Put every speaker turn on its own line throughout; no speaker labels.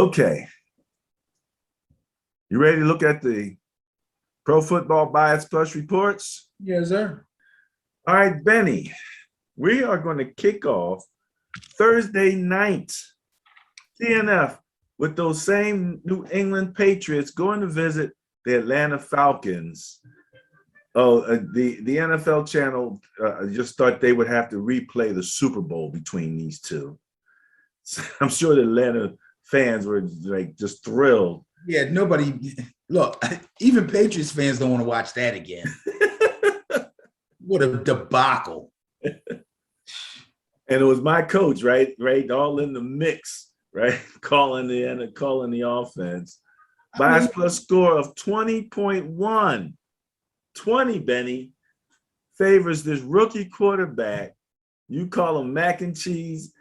Okay. You ready to look at the Pro Football Bias Plus reports?
Yes, sir.
All right, Benny, we are going to kick off Thursday night TNF with those same New England Patriots going to visit the Atlanta Falcons. The NFL channel just thought they would have to replay the Super Bowl between these two. So I'm sure the Atlanta fans were like just thrilled.
Yeah, nobody look, even Patriots fans don't want to watch that again. What a debacle.
And it was my coach, right? All in the mix, right? calling the offense. Bias plus score of 20.1. 20, Benny, favors this rookie quarterback. You call him mac and cheese,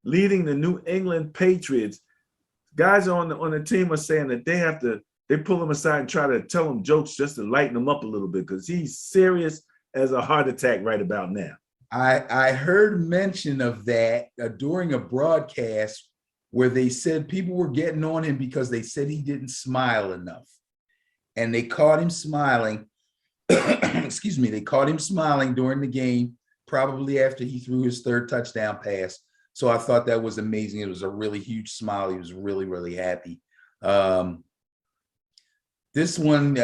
leading the New England Patriots. Guys on the team are saying that they pull him aside and try to tell him jokes just to lighten him up a little bit because he's serious as a heart attack right about now.
I heard mention of that during a broadcast where they said people were getting on him because they said he didn't smile enough. And they caught him smiling. Excuse me. They caught him smiling during the game, probably after he threw his third touchdown pass. So I thought that was amazing. It was a really huge smile. He was really, really happy. This one,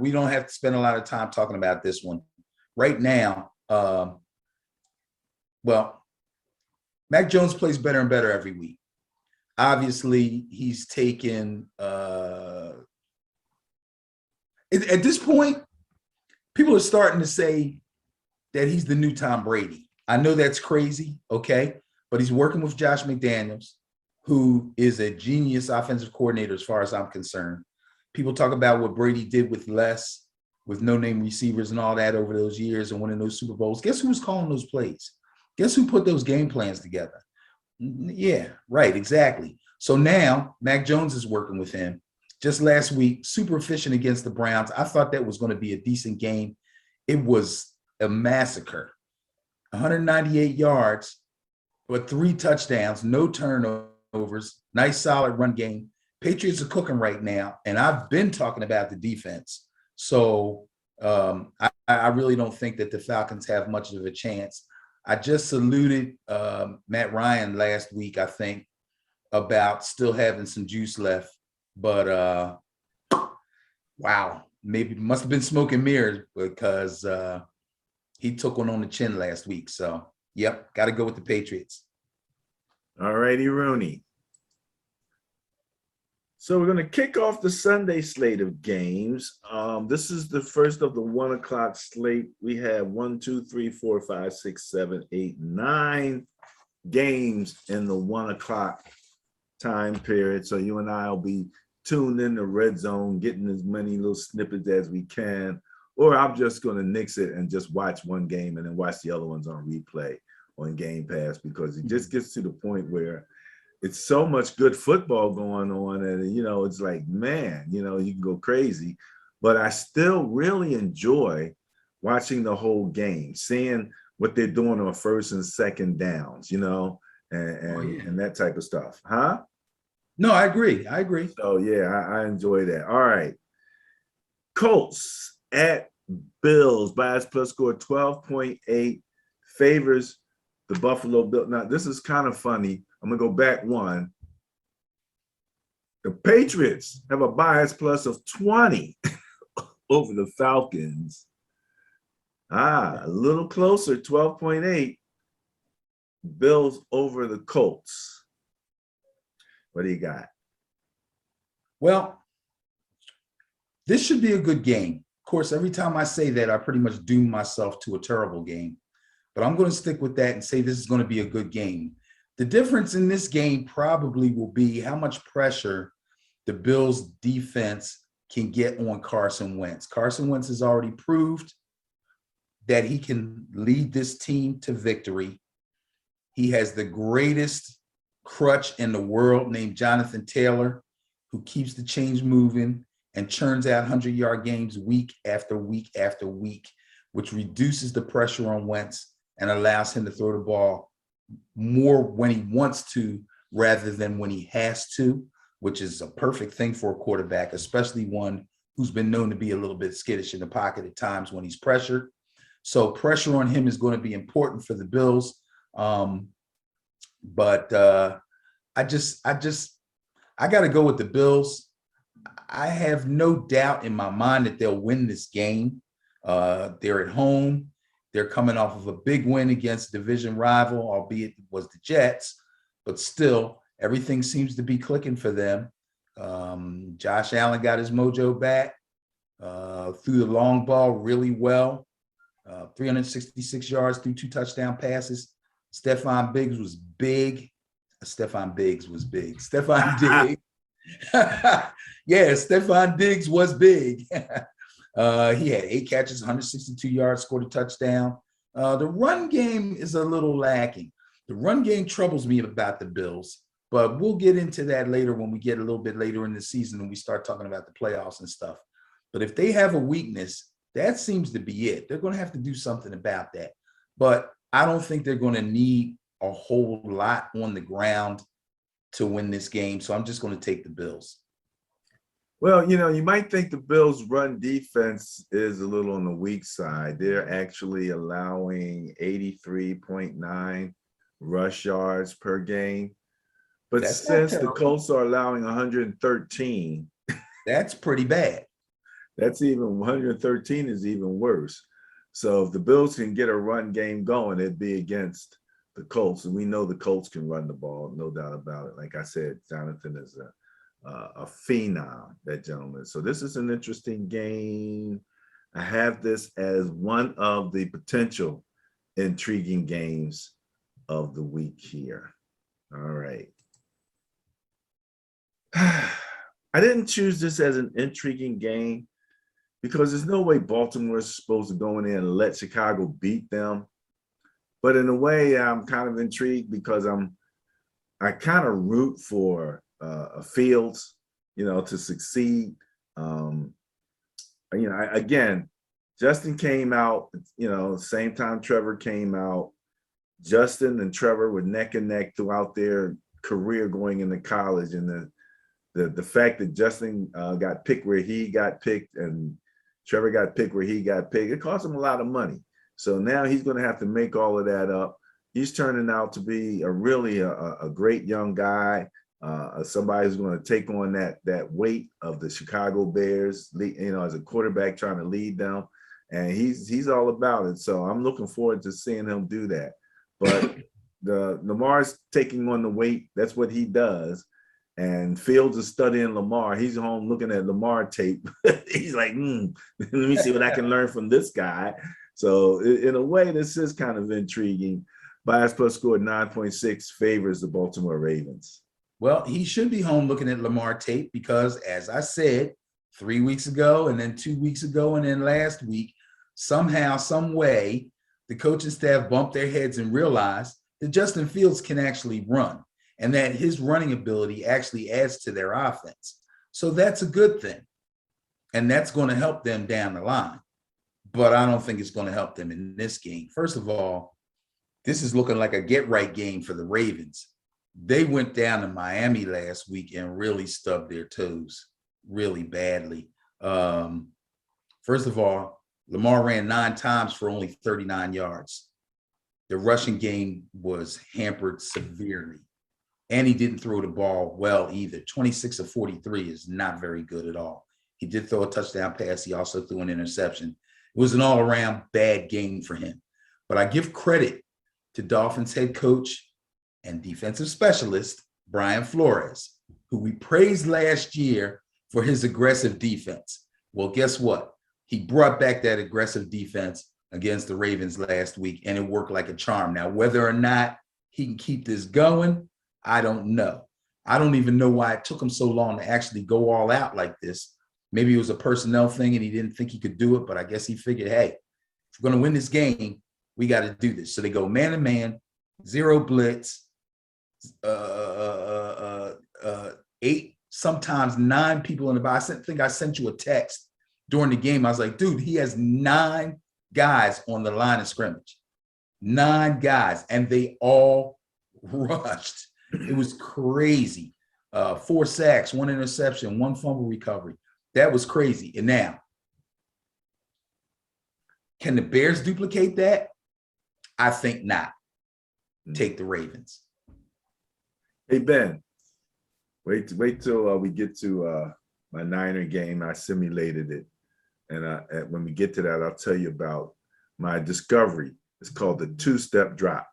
we don't have to spend a lot of time talking about this one. Right now, well, Mac Jones plays better and better every week. Obviously, he's taken at this point, people are starting to say that he's the new Tom Brady. I know that's crazy, okay? But he's working with Josh McDaniels, who is a genius offensive coordinator as far as I'm concerned. People talk about what Brady did with less, with no-name receivers and all that over those years and winning those Super Bowls. Guess who was calling those plays? Guess who put those game plans together? Yeah, right, exactly. So now Mac Jones is working with him. Just last week, super efficient against the Browns. I thought that was going to be a decent game. It was a massacre. 198 yards, but 3 touchdowns, no turnovers, nice solid run game. Patriots are cooking right now, and I've been talking about the defense. So I really don't think that the Falcons have much of a chance. I just saluted Matt Ryan last week, I think, about still having some juice left. But wow, maybe must have been smoke and mirrors because he took one on the chin last week. So, yep, got to go with the Patriots.
All righty, Rooney. So we're going to kick off the Sunday slate of games. This is the first of the 1 o'clock slate. We have 1, 2, 3, 4, 5, 6, 7, 8, 9 games in the 1 o'clock time period. So you and I will be tuned in the red zone, getting as many little snippets as we can. Or I'm just going to nix it and just watch one game and then watch the other ones on replay on Game Pass because it just gets to the point where it's so much good football going on and, it's like, man, you can go crazy. But I still really enjoy watching the whole game, seeing what they're doing on first and second downs, and that type of stuff. Huh?
No, I agree.
So, yeah, I enjoy that. All right. Colts at Bills, bias plus score 12.8, favors the Buffalo Bills. Now, this is kind of funny. I'm going to go back one. The Patriots have a bias plus of 20 over the Falcons. A little closer, 12.8. Bills over the Colts. What do you got?
Well, this should be a good game. Of course, every time I say that, I pretty much doom myself to a terrible game. But I'm going to stick with that and say this is going to be a good game. The difference in this game probably will be how much pressure the Bills defense can get on Carson Wentz. Carson Wentz has already proved that he can lead this team to victory. He has the greatest crutch in the world named Jonathan Taylor, who keeps the chains moving and churns out 100-yard games week after week after week, which reduces the pressure on Wentz and allows him to throw the ball more when he wants to rather than when he has to. which is a perfect thing for a quarterback, especially one who's been known to be a little bit skittish in the pocket at times when he's pressured. So pressure on him is going to be important for the Bills. But I got to go with the Bills. I have no doubt in my mind that they'll win this game. They're at home. They're coming off of a big win against division rival, albeit it was the Jets, but still everything seems to be clicking for them. Josh Allen got his mojo back, threw the long ball really well, 366 yards through 2 touchdown passes. Stephon Diggs was big. Stephon Diggs. Yeah, Stephon Diggs was big. He had 8 catches, 162 yards, scored a touchdown. The run game is a little lacking. The run game troubles me about the Bills, but we'll get into that later when we get a little bit later in the season and we start talking about the playoffs and stuff. But if they have a weakness, that seems to be it. They're going to have to do something about that. But I don't think they're going to need a whole lot on the ground to win this game. So I'm just going to take the Bills.
Well, you might think the Bills' run defense is a little on the weak side. They're actually allowing 83.9 rush yards per game. But
That's
since the Colts are allowing 113,
that's pretty bad.
113 is even worse. So if the Bills can get a run game going, it'd be against the Colts. And we know the Colts can run the ball, no doubt about it. Like I said, Jonathan is a phenom, that gentleman. So this is an interesting game. I have this as one of the potential intriguing games of the week here. All right. I didn't choose this as an intriguing game because there's no way Baltimore is supposed to go in there and let Chicago beat them. But in a way, I'm kind of intrigued because I kind of root for Fields, to succeed. Again, Justin came out, same time Trevor came out. Justin and Trevor were neck and neck throughout their career going into college, and the fact that Justin got picked where he got picked and Trevor got picked where he got picked, it cost him a lot of money. So now he's going to have to make all of that up. He's turning out to be a great young guy, somebody who's going to take on that weight of the Chicago Bears, as a quarterback trying to lead them, and he's all about it. So I'm looking forward to seeing him do that. But Lamar's taking on the weight. That's what he does. And Fields is studying Lamar. He's home looking at Lamar tape. He's like, let me see what I can learn from this guy. So in a way, this is kind of intriguing. Bias Plus scored 9.6 favors the Baltimore Ravens.
Well, he should be home looking at Lamar tape because, as I said, 3 weeks ago and then 2 weeks ago and then last week, somehow, some way, the coaching staff bumped their heads and realized that Justin Fields can actually run and that his running ability actually adds to their offense. So that's a good thing. And that's going to help them down the line. But I don't think it's going to help them in this game. First of all, this is looking like a get-right game for the Ravens. They went down to Miami last week and really stubbed their toes really badly. First of all, Lamar ran 9 times for only 39 yards. The rushing game was hampered severely. And he didn't throw the ball well either. 26 of 43 is not very good at all. He did throw a touchdown pass. He also threw an interception. It was an all-around bad game for him. But I give credit to Dolphins head coach and defensive specialist, Brian Flores, who we praised last year for his aggressive defense. Well, guess what? He brought back that aggressive defense against the Ravens last week, and it worked like a charm. Now, whether or not he can keep this going, I don't know. I don't even know why it took him so long to actually go all out like this. Maybe it was a personnel thing and he didn't think he could do it, but I guess he figured, hey, if we're going to win this game, we got to do this. So they go man-to-man, 0 blitz, 8, sometimes 9 people in the box. I think I sent you a text during the game. I was like, dude, he has 9 guys on the line of scrimmage. 9 guys, and they all rushed. It was crazy. 4 sacks, 1 interception, 1 fumble recovery. That was crazy. And now, can the Bears duplicate that? I think not. Take the Ravens.
Hey, Ben, wait till we get to my Niner game. I simulated it. And when we get to that, I'll tell you about my discovery. It's called the 2-step drop.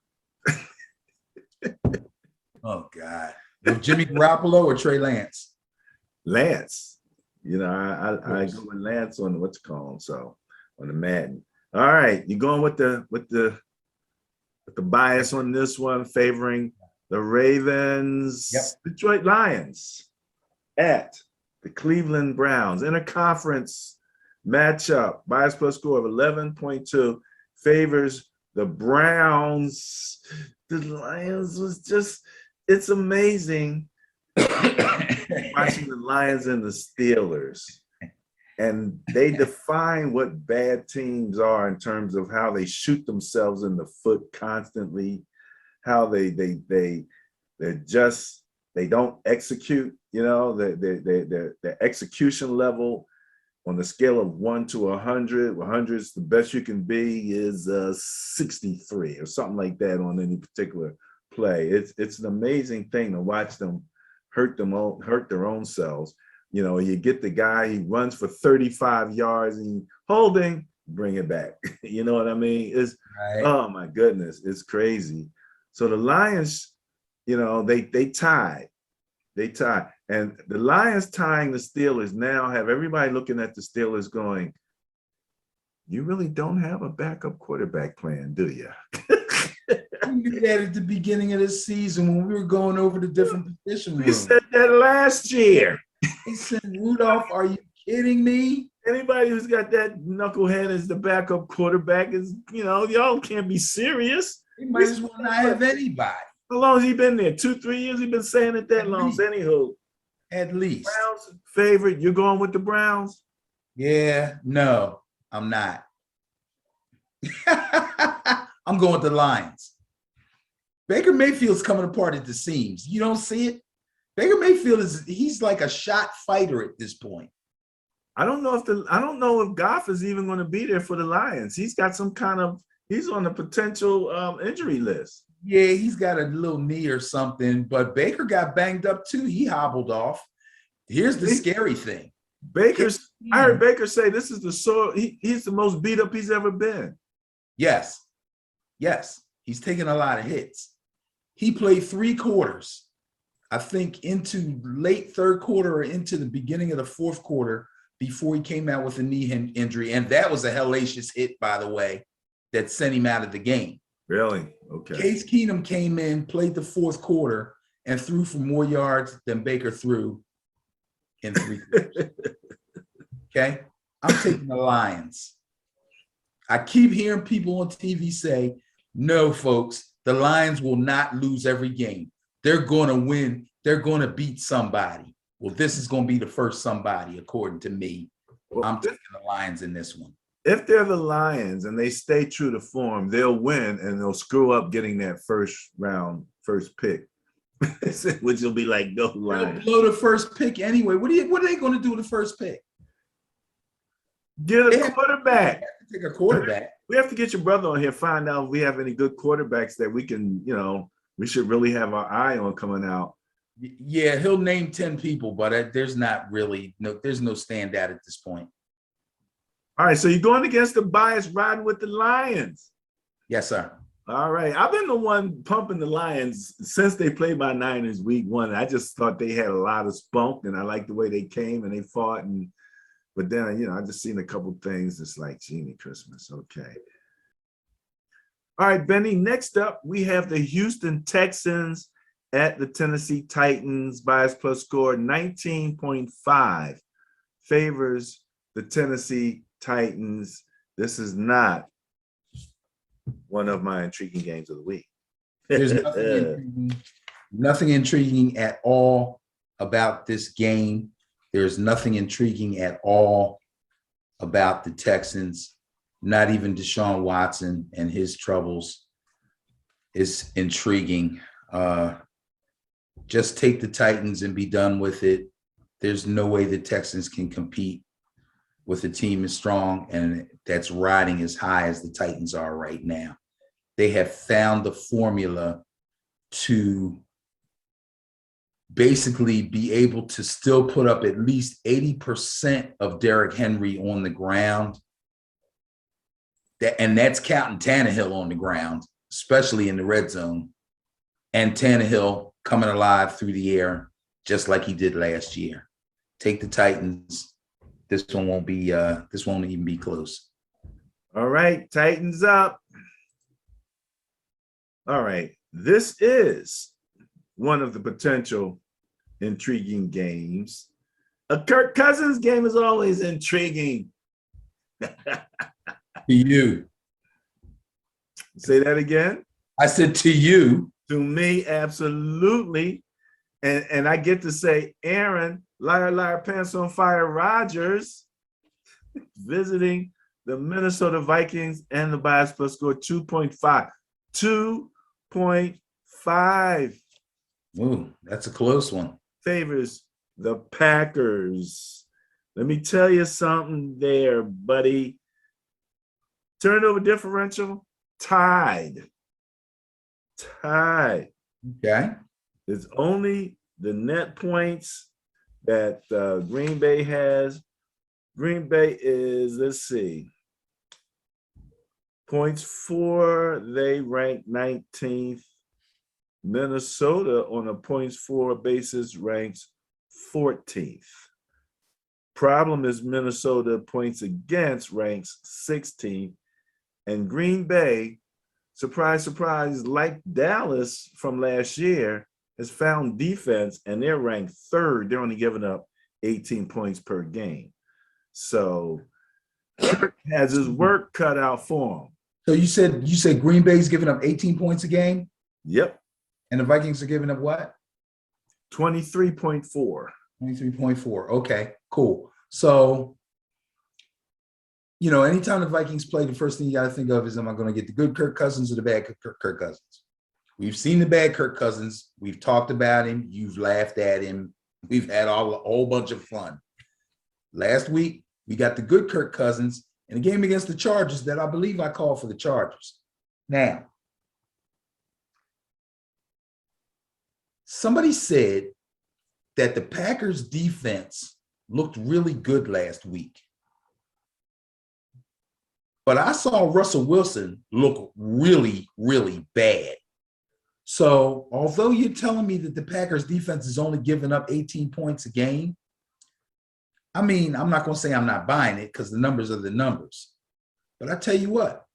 Oh, God. With Jimmy Garoppolo or Trey Lance?
Lance. You know, I go with Lance on what's called, so on the Madden. All right, you going with the bias on this one, favoring the Ravens,
Yep.
Detroit Lions at the Cleveland Browns. Interconference matchup, bias plus score of 11.2 favors the Browns. The Lions was just, it's amazing watching the Lions and the Steelers. And they define what bad teams are in terms of how they shoot themselves in the foot constantly, how they don't execute, you know, the execution level on the scale of 1 to 100. 100 is the best you can be is 63 or something like that on any particular play. It's an amazing thing to watch them hurt their own selves. You know, you get the guy, he runs for 35 yards and holding, bring it back. You know what I mean? It's right. Oh my goodness, it's crazy. So the Lions, you know, they tied. And the Lions tying the Steelers now have everybody looking at the Steelers going, you really don't have a backup quarterback plan, do you?
We knew that at the beginning of the season when we were going over the different position rooms.
We said that last year.
He said, Rudolph, are you kidding me?
Anybody who's got that knucklehead as the backup quarterback is, you know, y'all can't be serious.
He might as well not have anybody.
How long has he been there? 2-3 years? He's been saying it that long. Anywho.
At least.
Browns favorite. You're going with the Browns?
Yeah, no, I'm not. I'm going with the Lions. Baker Mayfield's coming apart at the seams. You don't see it? Baker Mayfield he's like a shot fighter at this point.
I don't know if Goff is even going to be there for the Lions. He's got he's on the potential injury list.
Yeah, he's got a little knee or something, but Baker got banged up too. He hobbled off. Here's the scary thing.
I heard Baker say this is he's the most beat up he's ever been.
Yes. He's taken a lot of hits. He played 3 quarters. I think into late 3rd quarter or into the beginning of the 4th quarter before he came out with a knee injury. And that was a hellacious hit, by the way, that sent him out of the game.
Really? Okay.
Case Keenum came in, played the 4th quarter, and threw for more yards than Baker threw in 3 quarters. Okay? I'm taking the Lions. I keep hearing people on TV say, no, folks, the Lions will not lose every game. They're going to win. They're going to beat somebody. Well, this is going to be the first somebody, according to me. Well, I'm taking the Lions in this one.
If they're the Lions and they stay true to form, they'll win and they'll screw up getting that first pick, which will be like, go Lions.
They'll blow the first pick anyway. What are they going to do with the first pick?
Get a quarterback.
Take a quarterback.
We have to get your brother on here, find out if we have any good quarterbacks that we can, you know, we should really have our eye on coming out.
Yeah, he'll name 10 people, but there's no standout at this point.
All right, so you're going against the bias, riding with the Lions.
Yes, sir.
All right. I've been the one pumping the Lions since they played my Niners week 1. I just thought they had a lot of spunk, and I liked the way they came and they fought. But then, you know, I just seen a couple things. It's like, genie Christmas. Okay. All right, Benny, next up, we have the Houston Texans at the Tennessee Titans. Bias plus score 19.5 favors the Tennessee Titans. This is not one of my intriguing games of the week.
There's nothing intriguing at all about this game. There's nothing intriguing at all about the Texans. Not even Deshaun Watson and his troubles is intriguing. just take the Titans and be done with it. There's no way the Texans can compete with a team as strong and that's riding as high as the Titans are right now. They have found the formula to basically be able to still put up at least 80% of Derrick Henry on the ground. And that's counting Tannehill on the ground, especially in the red zone. And Tannehill coming alive through the air, just like he did last year. Take the Titans. This one won't even be close.
All right, Titans up. All right, this is one of the potential intriguing games. A Kirk Cousins game is always intriguing.
To you.
Say that again.
I said to you.
To me, absolutely. And I get to say Aaron, liar, pants on fire Rodgers visiting the Minnesota Vikings and the bias plus score 2.5. 2.5.
Ooh, that's a close one.
Favors the Packers. Let me tell you something there, buddy. Turnover differential, tied.
Okay.
It's only the net points that Green Bay has. Green Bay is, let's see, points for, they rank 19th. Minnesota on a points for basis ranks 14th. Problem is Minnesota points against ranks 16th. And Green Bay, surprise, surprise, like Dallas from last year, has found defense and they're ranked third. They're only giving up 18 points per game. So Kirk has his work cut out for him.
So you said Green Bay's giving up 18 points a game?
Yep.
And the Vikings are giving up what?
23.4.
23.4. Okay, cool. So, anytime the Vikings play, the first thing you got to think of is, am I going to get the good Kirk Cousins or the bad Kirk Cousins? We've seen the bad Kirk Cousins. We've talked about him. You've laughed at him. We've had a whole bunch of fun. Last week, we got the good Kirk Cousins in a game against the Chargers that I believe I called for the Chargers. Now, somebody said that the Packers defense looked really good last week. But I saw Russell Wilson look really, really bad. So although you're telling me that the Packers defense is only giving up 18 points a game, I mean, I'm not going to say I'm not buying it because the numbers are the numbers. But I tell you what,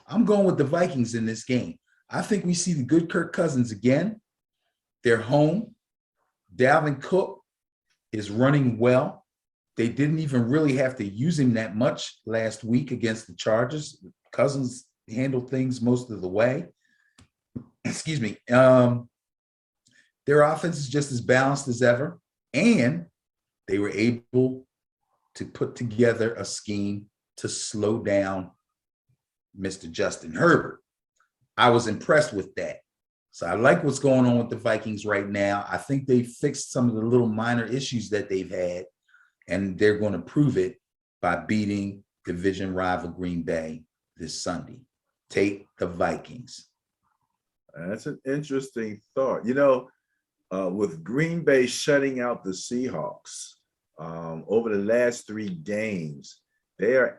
I'm going with the Vikings in this game. I think we see the good Kirk Cousins again. They're home. Dalvin Cook is running well. They didn't even really have to use him that much last week against the Chargers. Cousins handled things most of the way. Excuse me. Their offense is just as balanced as ever. And they were able to put together a scheme to slow down Mr. Justin Herbert. I was impressed with that. So I like what's going on with the Vikings right now. I think they fixed some of the little minor issues that they've had, and they're going to prove it by beating division rival Green Bay this Sunday. Take the Vikings.
That's an interesting thought. With Green Bay shutting out the Seahawks over the last 3 games, their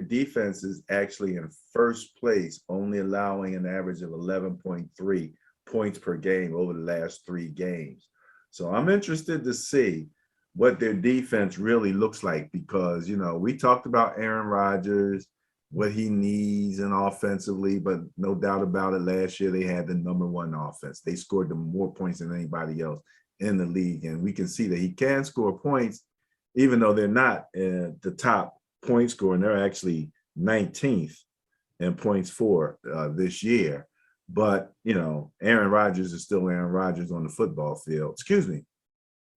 defense is actually in first place, only allowing an average of 11.3 points per game over the last 3 games. So I'm interested to see what their defense really looks like because, we talked about Aaron Rodgers, what he needs and offensively, but no doubt about it, last year they had the number 1 offense. They scored them more points than anybody else in the league. And we can see that he can score points, even though they're not at the top point scorer, and they're actually 19th in points for this year. But, Aaron Rodgers is still Aaron Rodgers on the football field. Excuse me.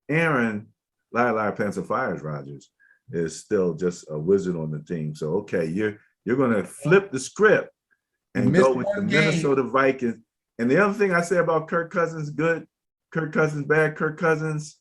Aaron, liar, pants and fires Rodgers is still just a wizard on the team. So, okay, you're going to flip the script and go with the Minnesota Vikings. And the other thing I say about Kirk Cousins, good, Kirk Cousins bad? Kirk Cousins,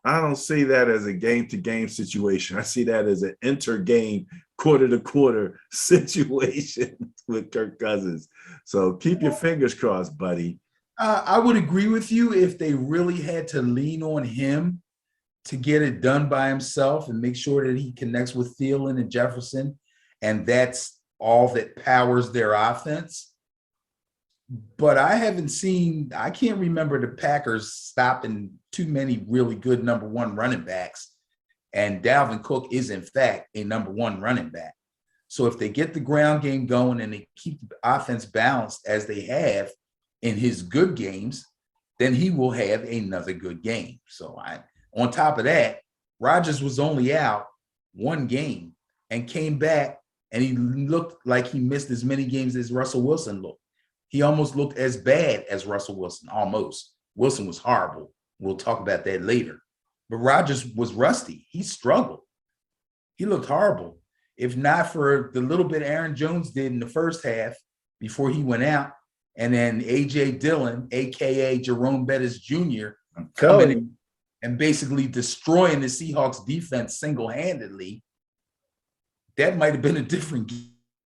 I don't see that as a game-to-game situation. I see that as an inter-game, quarter-to-quarter situation with Kirk Cousins. So keep your fingers crossed, buddy.
I would agree with you if they really had to lean on him to get it done by himself and make sure that he connects with Thielen and Jefferson, and that's all that powers their offense. But I can't remember the Packers stopping too many really good number one running backs. And Dalvin Cook is, in fact, a number one running back. So if they get the ground game going and they keep the offense balanced as they have in his good games, then he will have another good game. So on top of that, Rodgers was only out one game and came back, and he looked like he missed as many games as Russell Wilson looked. He almost looked as bad as Russell Wilson, almost. Wilson was horrible. We'll talk about that later. But Rodgers was rusty. He struggled. He looked horrible. If not for the little bit Aaron Jones did in the first half before he went out, and then A.J. Dillon, a.k.a. Jerome Bettis Jr., coming in and basically destroying the Seahawks defense single-handedly, that might have been a different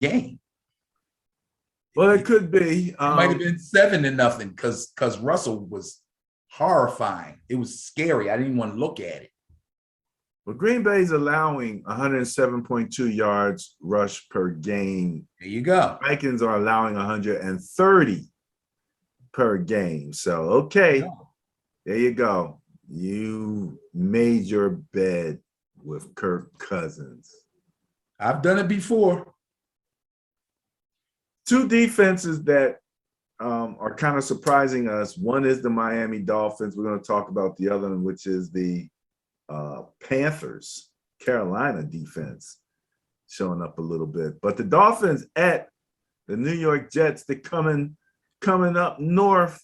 game.
Well, it could be.
It might have been 7-0 because Russell was horrifying. It was scary. I didn't even want to look at it.
Well, Green Bay's allowing 107.2 yards rush per game.
There you go.
Vikings are allowing 130 per game. So, okay, there you go. You made your bed with Kirk Cousins.
I've done it before.
Two defenses that are kind of surprising us. One is the Miami Dolphins. We're going to talk about the other one, which is the Panthers, Carolina defense showing up a little bit. But the Dolphins at the New York Jets, they're coming up north.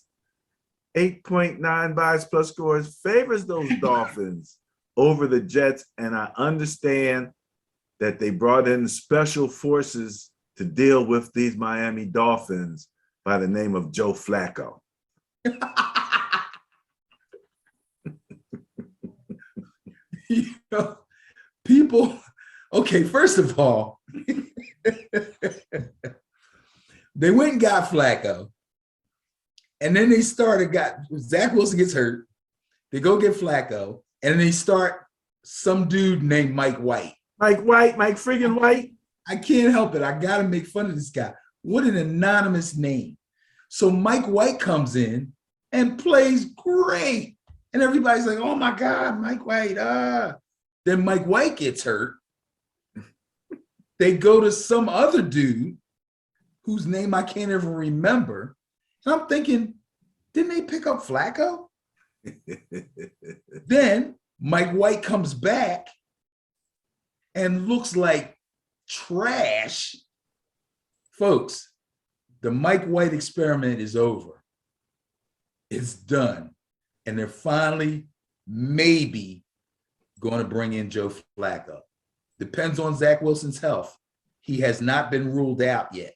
8.9 buys plus scores favors those Dolphins over the Jets. And I understand that they brought in special forces to deal with these Miami Dolphins by the name of Joe Flacco.
You know, people, okay, first of all, they went and got Flacco. And then they Zach Wilson gets hurt. They go get Flacco. And then they start some dude named Mike White.
Mike friggin' White.
I can't help it. I got to make fun of this guy. What an anonymous name. So Mike White comes in and plays great. And everybody's like, oh my God, Mike White. Then Mike White gets hurt. They go to some other dude whose name I can't even remember. And I'm thinking, didn't they pick up Flacco? Then Mike White comes back and looks like trash. Folks, the Mike White experiment is over. It's done. And they're finally maybe going to bring in Joe Flacco. Depends on Zach Wilson's health. He has not been ruled out yet.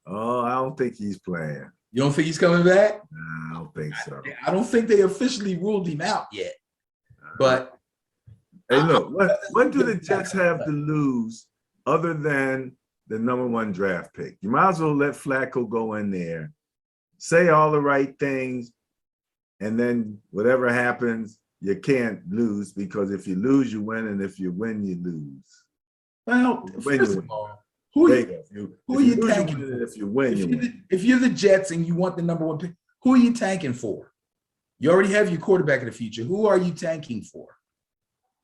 Oh, I don't think he's playing.
You don't think he's coming back?
No, I don't think so.
I don't think they officially ruled him out yet. But
hey, look, what do the Jets have to lose other than the number one draft pick? You might as well let Flacco go in there, say all the right things, and then whatever happens, you can't lose, because if you lose, you win, and if you win, you lose.
Well, first of all, who are you tanking for?
If you win, you win.
If you're the Jets and you want the number one pick, who are you tanking for? You already have your quarterback of the future. Who are you tanking for?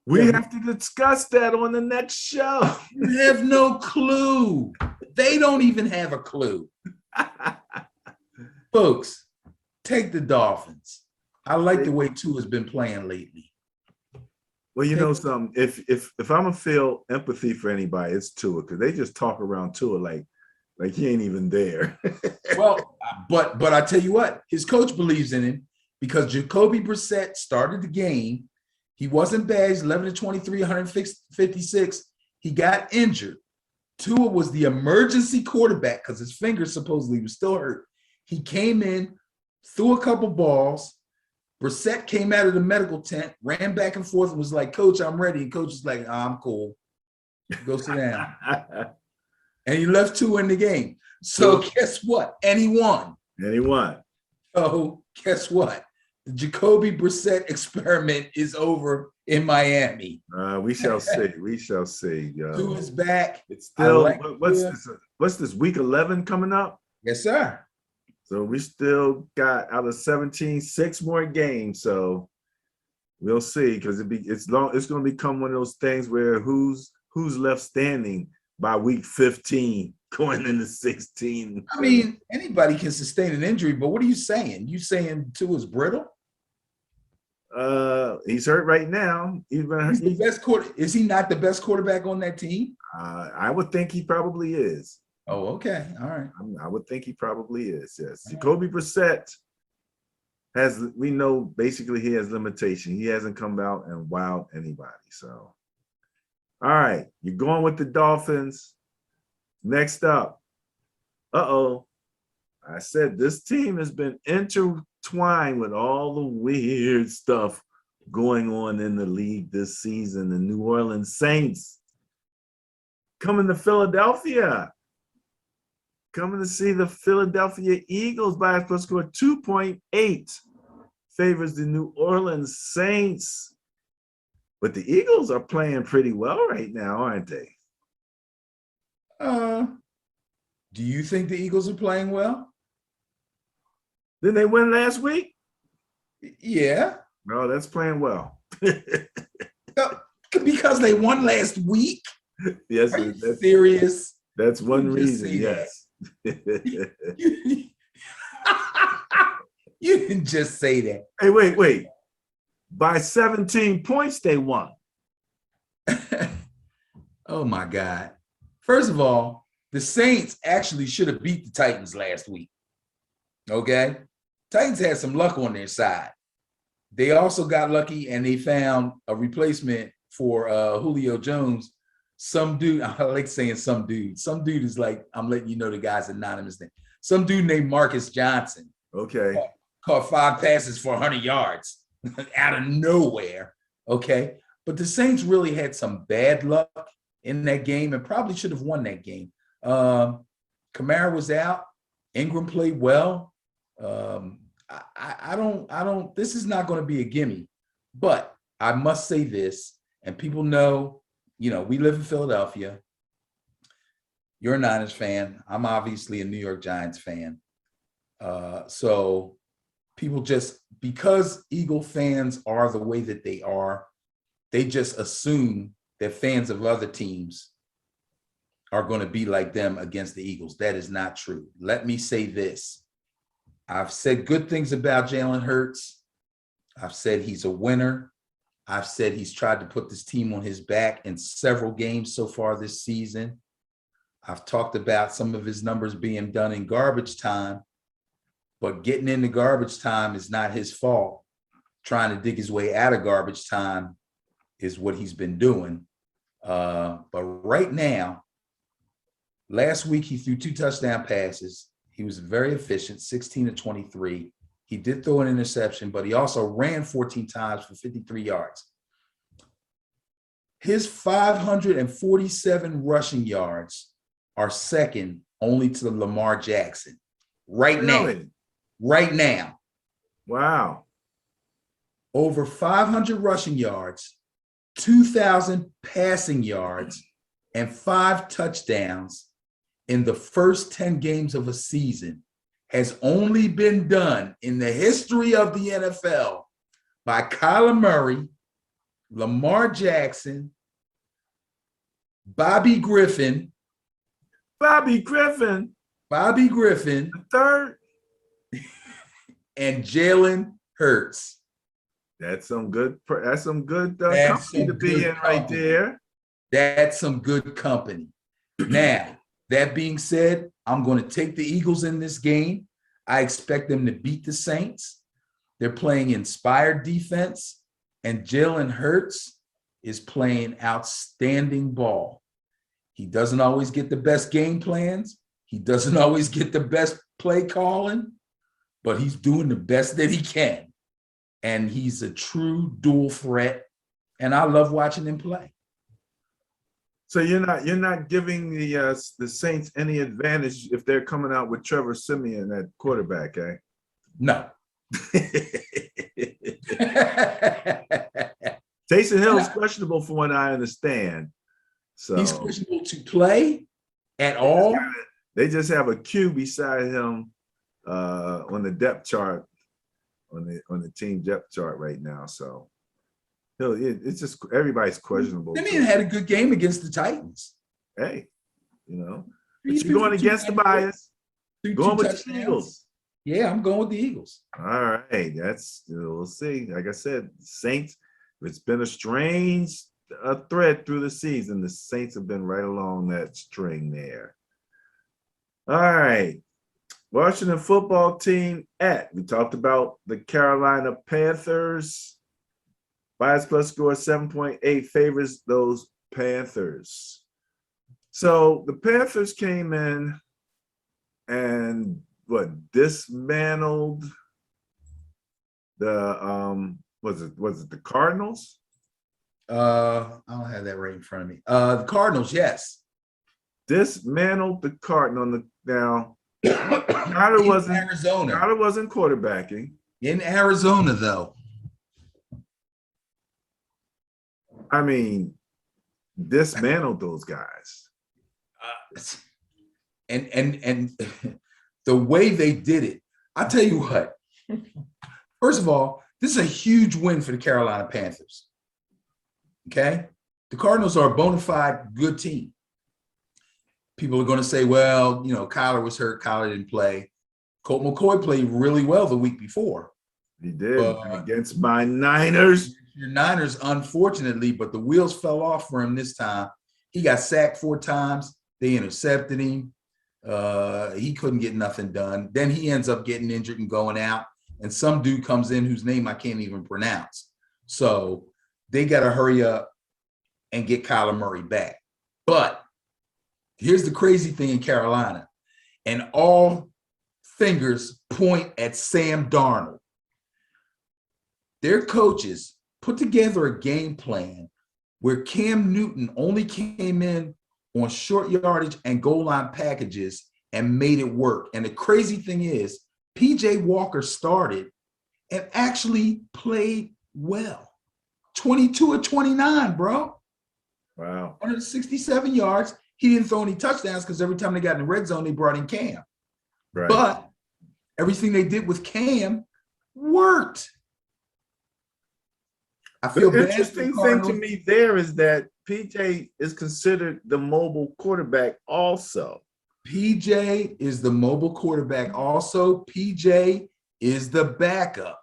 We have to discuss that on the next show.
You have no clue. They don't even have a clue. Folks, take the Dolphins. I like the way Tua has been playing lately.
Well, you know something. If I'm gonna feel empathy for anybody, it's Tua, because they just talk around Tua like he ain't even there.
Well, but I tell you what, his coach believes in him, because Jacoby Brissett started the game. He wasn't bad. He's 11 to 23, 156. He got injured. Tua was the emergency quarterback because his finger supposedly was still hurt. He came in, threw a couple balls. Brissett came out of the medical tent, ran back and forth, and was like, "Coach, I'm ready." And coach is like, "I'm cool. Go sit down." And he left 2 in the game. So guess what? And he won.
And he won.
So guess what? The Jacoby Brissett experiment is over in Miami.
We shall see. We shall see.
Tua is back.
It's still
like
what's this week 11 coming up?
Yes, sir.
So we still got out of 17, 6 more games. So we'll see, because it's going to become one of those things where who's left standing by week 15 going into 16.
I mean, anybody can sustain an injury, but what are you saying? You saying Tua's brittle?
He's hurt right now.
He's the best quarter. Is he not the best quarterback on that team?
I would think he probably is.
Oh, okay. All right.
I would think he probably is. Yes. Jacoby Brissett we know basically he has limitation. He hasn't come out and wowed anybody. So, all right, you're going with the Dolphins. Next up. I said this team has been intertwined with all the weird stuff going on in the league this season. The New Orleans Saints coming to Philadelphia. Coming to see the Philadelphia Eagles by a score 2.8. Favors the New Orleans Saints. But the Eagles are playing pretty well right now, aren't they?
Do you think the Eagles are playing well?
Didn't they win last week?
Yeah.
No, that's playing well.
Because they won last week?
Yes.
Are you serious?
That's one reason, yes.
You can just say that.
Hey, wait. By 17 points, they won.
Oh, my God. First of all, the Saints actually should have beat the Titans last week. Okay? Titans had some luck on their side. They also got lucky, and they found a replacement for Julio Jones. Some dude, I like saying some dude. Some dude is like, I'm letting you know the guy's anonymous name. Some dude named Marcus Johnson.
Okay.
Caught 5 passes for 100 yards out of nowhere. Okay. But the Saints really had some bad luck in that game and probably should have won that game. Kamara was out. Ingram played well. I don't, this is not going to be a gimme. But I must say this, and people know, we live in Philadelphia. You're a Niners fan. I'm obviously a New York Giants fan. So people just, because Eagle fans are the way that they are, they just assume that fans of other teams are going to be like them against the Eagles. That is not true. Let me say this. I've said good things about Jalen Hurts. I've said he's a winner. I've said he's tried to put this team on his back in several games so far this season. I've talked about some of his numbers being done in garbage time, but getting into garbage time is not his fault. Trying to dig his way out of garbage time is what he's been doing. But right now, last week he threw 2 touchdown passes. He was very efficient, 16-23. He did throw an interception, but he also ran 14 times for 53 yards. His 547 rushing yards are second only to Lamar Jackson. Right now.
Wow.
Over 500 rushing yards, 2,000 passing yards, and 5 touchdowns in the first 10 games of a season has only been done in the history of the NFL by Kyler Murray, Lamar Jackson, Bobby Griffin,
the third,
and Jalen Hurts.
That's some good company to be in right there.
That's some good company. Now, that being said, I'm going to take the Eagles in this game. I expect them to beat the Saints. They're playing inspired defense, and Jalen Hurts is playing outstanding ball. He doesn't always get the best game plans. He doesn't always get the best play calling, but he's doing the best that he can. And he's a true dual threat. And I love watching him play.
So you're not giving the Saints any advantage if they're coming out with Trevor Siemian at quarterback, eh?
No.
Taysom Hill is questionable from what I understand. So
he's questionable to play at all.
They just have a Q beside him on the depth chart, on the team depth chart right now. So it's just everybody's questionable.
Simeon had a good game against the Titans.
Hey, but you're going against the bias. Going with the Eagles.
Yeah, I'm going with the Eagles.
All right, we'll see. Like I said, Saints. It's been a strange thread through the season. The Saints have been right along that string there. All right, Washington football team we talked about the Carolina Panthers. Bias plus score 7.8 favors those Panthers. So the Panthers came in and dismantled the was it the Cardinals?
I don't have that right in front of me. The Cardinals, yes.
Dismantled the Cardinals. Now Kyler wasn't
Arizona.
Kyler wasn't quarterbacking.
In Arizona, though.
I mean, dismantled those guys.
And the way they did it, I'll tell you what. First of all, this is a huge win for the Carolina Panthers. Okay? The Cardinals are a bona fide good team. People are going to say, well, Kyler was hurt. Kyler didn't play. Colt McCoy played really well the week before.
He did against my Niners.
Your Niners, unfortunately, but the wheels fell off for him this time. He got sacked 4 times. They intercepted him. He couldn't get nothing done. Then he ends up getting injured and going out. And some dude comes in whose name I can't even pronounce. So they got to hurry up and get Kyler Murray back. But here's the crazy thing in Carolina. And all fingers point at Sam Darnold. Their coaches put together a game plan where Cam Newton only came in on short yardage and goal line packages and made it work. And the crazy thing is, PJ Walker started and actually played well. 22 of 29, bro.
Wow.
167 yards. He didn't throw any touchdowns because every time they got in the red zone, they brought in Cam.
Right.
But everything they did with Cam worked. I feel
the
bad.
interesting thing to me there is that PJ is considered the mobile quarterback also.
PJ is the mobile quarterback also. PJ is the backup.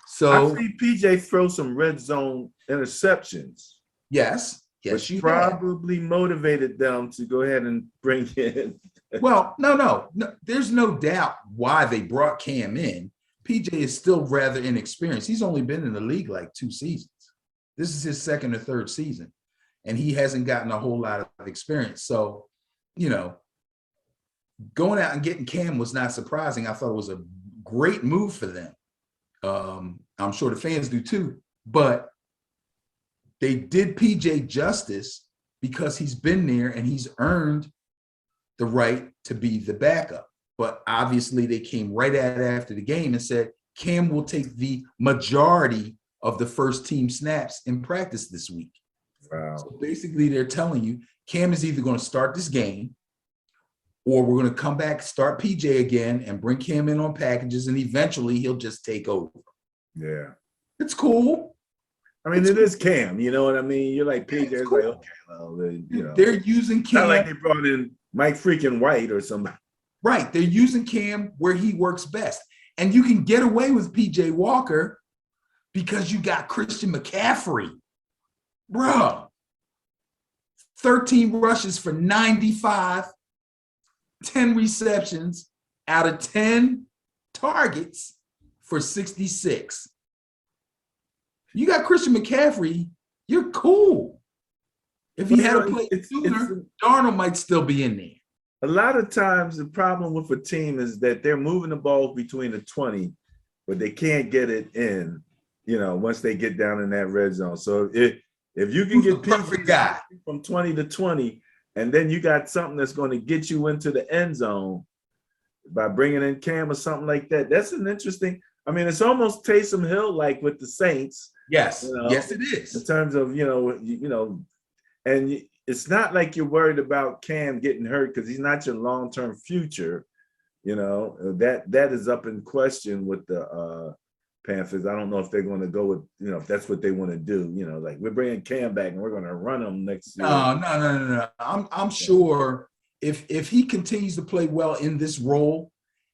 So
I see PJ throw some red zone interceptions.
Yes,
which probably motivated them to go ahead and bring in.
Well, no. There's no doubt why they brought Cam in. PJ is still rather inexperienced. He's only been in the league like 2 seasons. This is his 2nd or 3rd season, and he hasn't gotten a whole lot of experience. So, going out and getting Cam was not surprising. I thought it was a great move for them. I'm sure the fans do too, but they did PJ justice because he's been there and he's earned the right to be the backup. But obviously they came right after the game and said, Cam will take the majority of the first team snaps in practice this week.
Wow.
So basically they're telling you Cam is either going to start this game or we're going to come back, start PJ again and bring Cam in on packages and eventually he'll just take over.
Yeah.
It's cool.
I mean, it is Cam, you know what I mean? You're like PJ, it's cool. Like, okay, well,
they're using Cam.
Not like they brought in Mike freaking White or somebody.
Right. They're using Cam where he works best. And you can get away with PJ Walker because you got Christian McCaffrey. Bro. 13 rushes for 95, 10 receptions out of 10 targets for 66. You got Christian McCaffrey, you're cool. If he had played sooner, Darnold might still be in there.
a lot of times the problem with a team is that they're moving the ball between the 20, but they can't get it in, once they get down in that red zone. So if you can
Who's the
get
perfect guy?
from 20 to 20, and then you got something that's going to get you into the end zone by bringing in Cam or something like that, that's an interesting. I mean, it's almost Taysom Hill like with the Saints.
Yes, yes, it
In
is.
terms of and it's not like you're worried about Cam getting hurt because he's not your long-term future. That is up in question with the Panthers. I don't know if they're going to go with if that's what they want to do. Like we're bringing Cam back and we're going to run him next year.
No. I'm sure if he continues to play well in this role,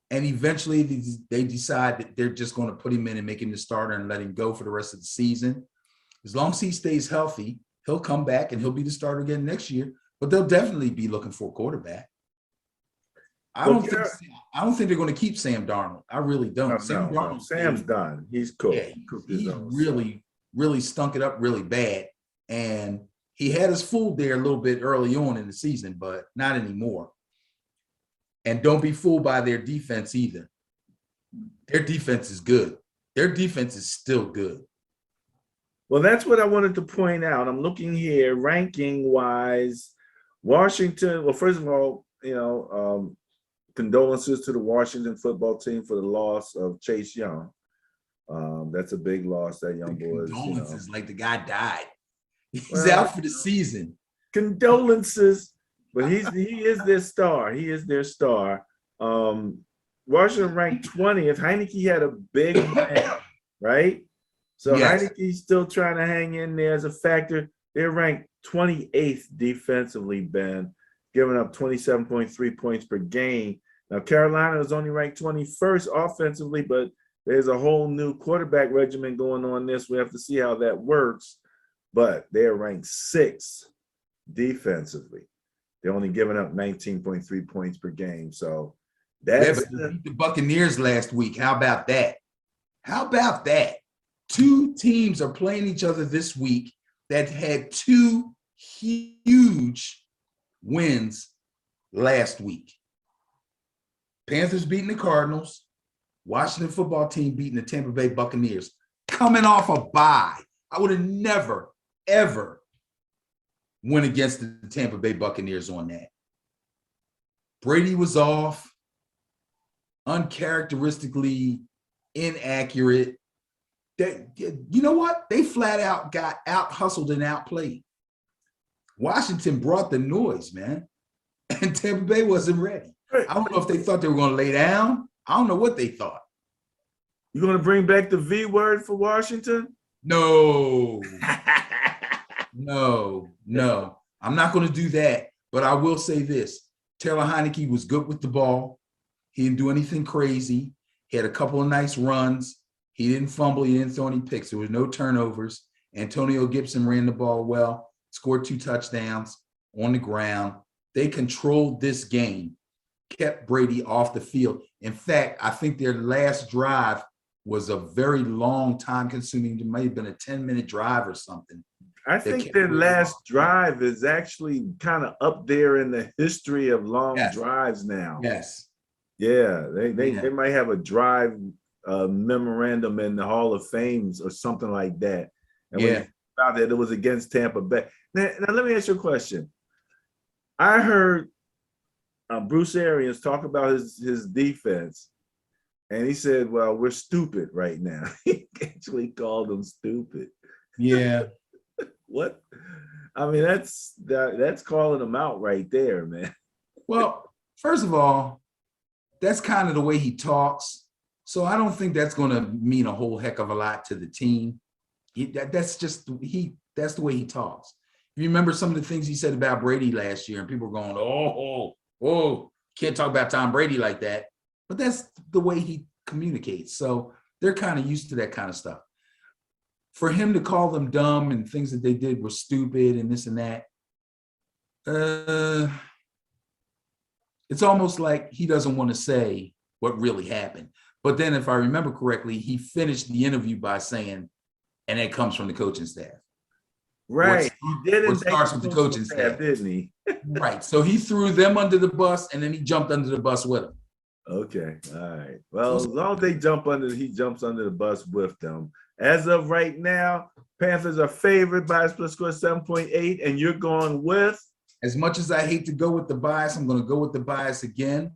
and eventually they decide that they're just going to put him in and make him the starter and let him go for the rest of the season, as long as he stays healthy, he'll come back and he'll be the starter again next year. But they'll definitely be looking for a quarterback. I don't think they're going to keep Sam Darnold. I really don't.
No. Sam's done. He's cooked.
Yeah, he's really stunk it up really bad. And he had us fooled there a little bit early on in the season, but not anymore. And don't be fooled by their defense either. Their defense is good. Their defense is still good.
Well, that's what I wanted to point out. I'm looking here, ranking-wise, Washington. Well, first of all, condolences to the Washington football team for the loss of Chase Young. That's a big loss. That young boy.
Condolences, like the guy died. He's out for the season.
Condolences, but he is their star. He is their star. Washington ranked 20th. Heineke had a big win, right? So yes. Heineke's still trying to hang in there as a factor. They're ranked 28th defensively, Ben, giving up 27.3 points per game. Now, Carolina is only ranked 21st offensively, but there's a whole new quarterback regimen going on this. We have to see how that works. But they're ranked 6th defensively. They're only giving up 19.3 points per game. So that's
beat the Buccaneers last week. How about that? How about that? 2 teams are playing each other this week that had 2 huge wins last week. Panthers beating the Cardinals, Washington football team beating the Tampa Bay Buccaneers, coming off a bye. I would have never, ever went against the Tampa Bay Buccaneers on that. Brady was off, uncharacteristically inaccurate. You know what? They flat out got out hustled and outplayed. Washington brought the noise, man, and Tampa Bay wasn't ready. I don't know if they thought they were going to lay down. I don't know what they thought.
You going to bring back the V word for Washington?
No. No. I'm not going to do that, but I will say this. Taylor Heineke was good with the ball. He didn't do anything crazy. He had a couple of nice runs. He didn't fumble. He didn't throw any picks. There was no turnovers. Antonio Gibson ran the ball well, scored 2 touchdowns on the ground. They controlled this game, kept Brady off the field. In fact, I think their last drive was a very long time consuming. It might have been a 10-minute drive or something.
I think their last drive is actually kind of up there in the history of long drives now.
Yes.
Yeah, they might have a drive memorandum in the Hall of Fame or something like that. And when you found that it was against Tampa Bay. Now let me ask you a question. I heard Bruce Arians talk about his defense, and he said, well, we're stupid right now. He actually called them stupid.
Yeah.
What? I mean, that's calling them out right there, man.
Well, first of all, that's kind of the way he talks. So I don't think that's going to mean a whole heck of a lot to the team. That's the way he talks. You remember some of the things he said about Brady last year, and people were going, oh, can't talk about Tom Brady like that. But that's the way he communicates. So they're kind of used to that kind of stuff. For him to call them dumb and things that they did were stupid and this and that, it's almost like he doesn't want to say what really happened. But then if I remember correctly, he finished the interview by saying, and that comes from the coaching staff.
Right. He did
what
indict
starts
the
with the
coaching
coaching
staff,
staff.
didn't he?
Right. So he threw them under the bus and then he jumped under the bus with them.
Okay. All right.
So
Well, as long as they jump under, he jumps under the bus with them. As of right now, Panthers are favored by a split score 7.8, and you're going with?
as much as I hate to go with the bias, I'm going to go with the bias again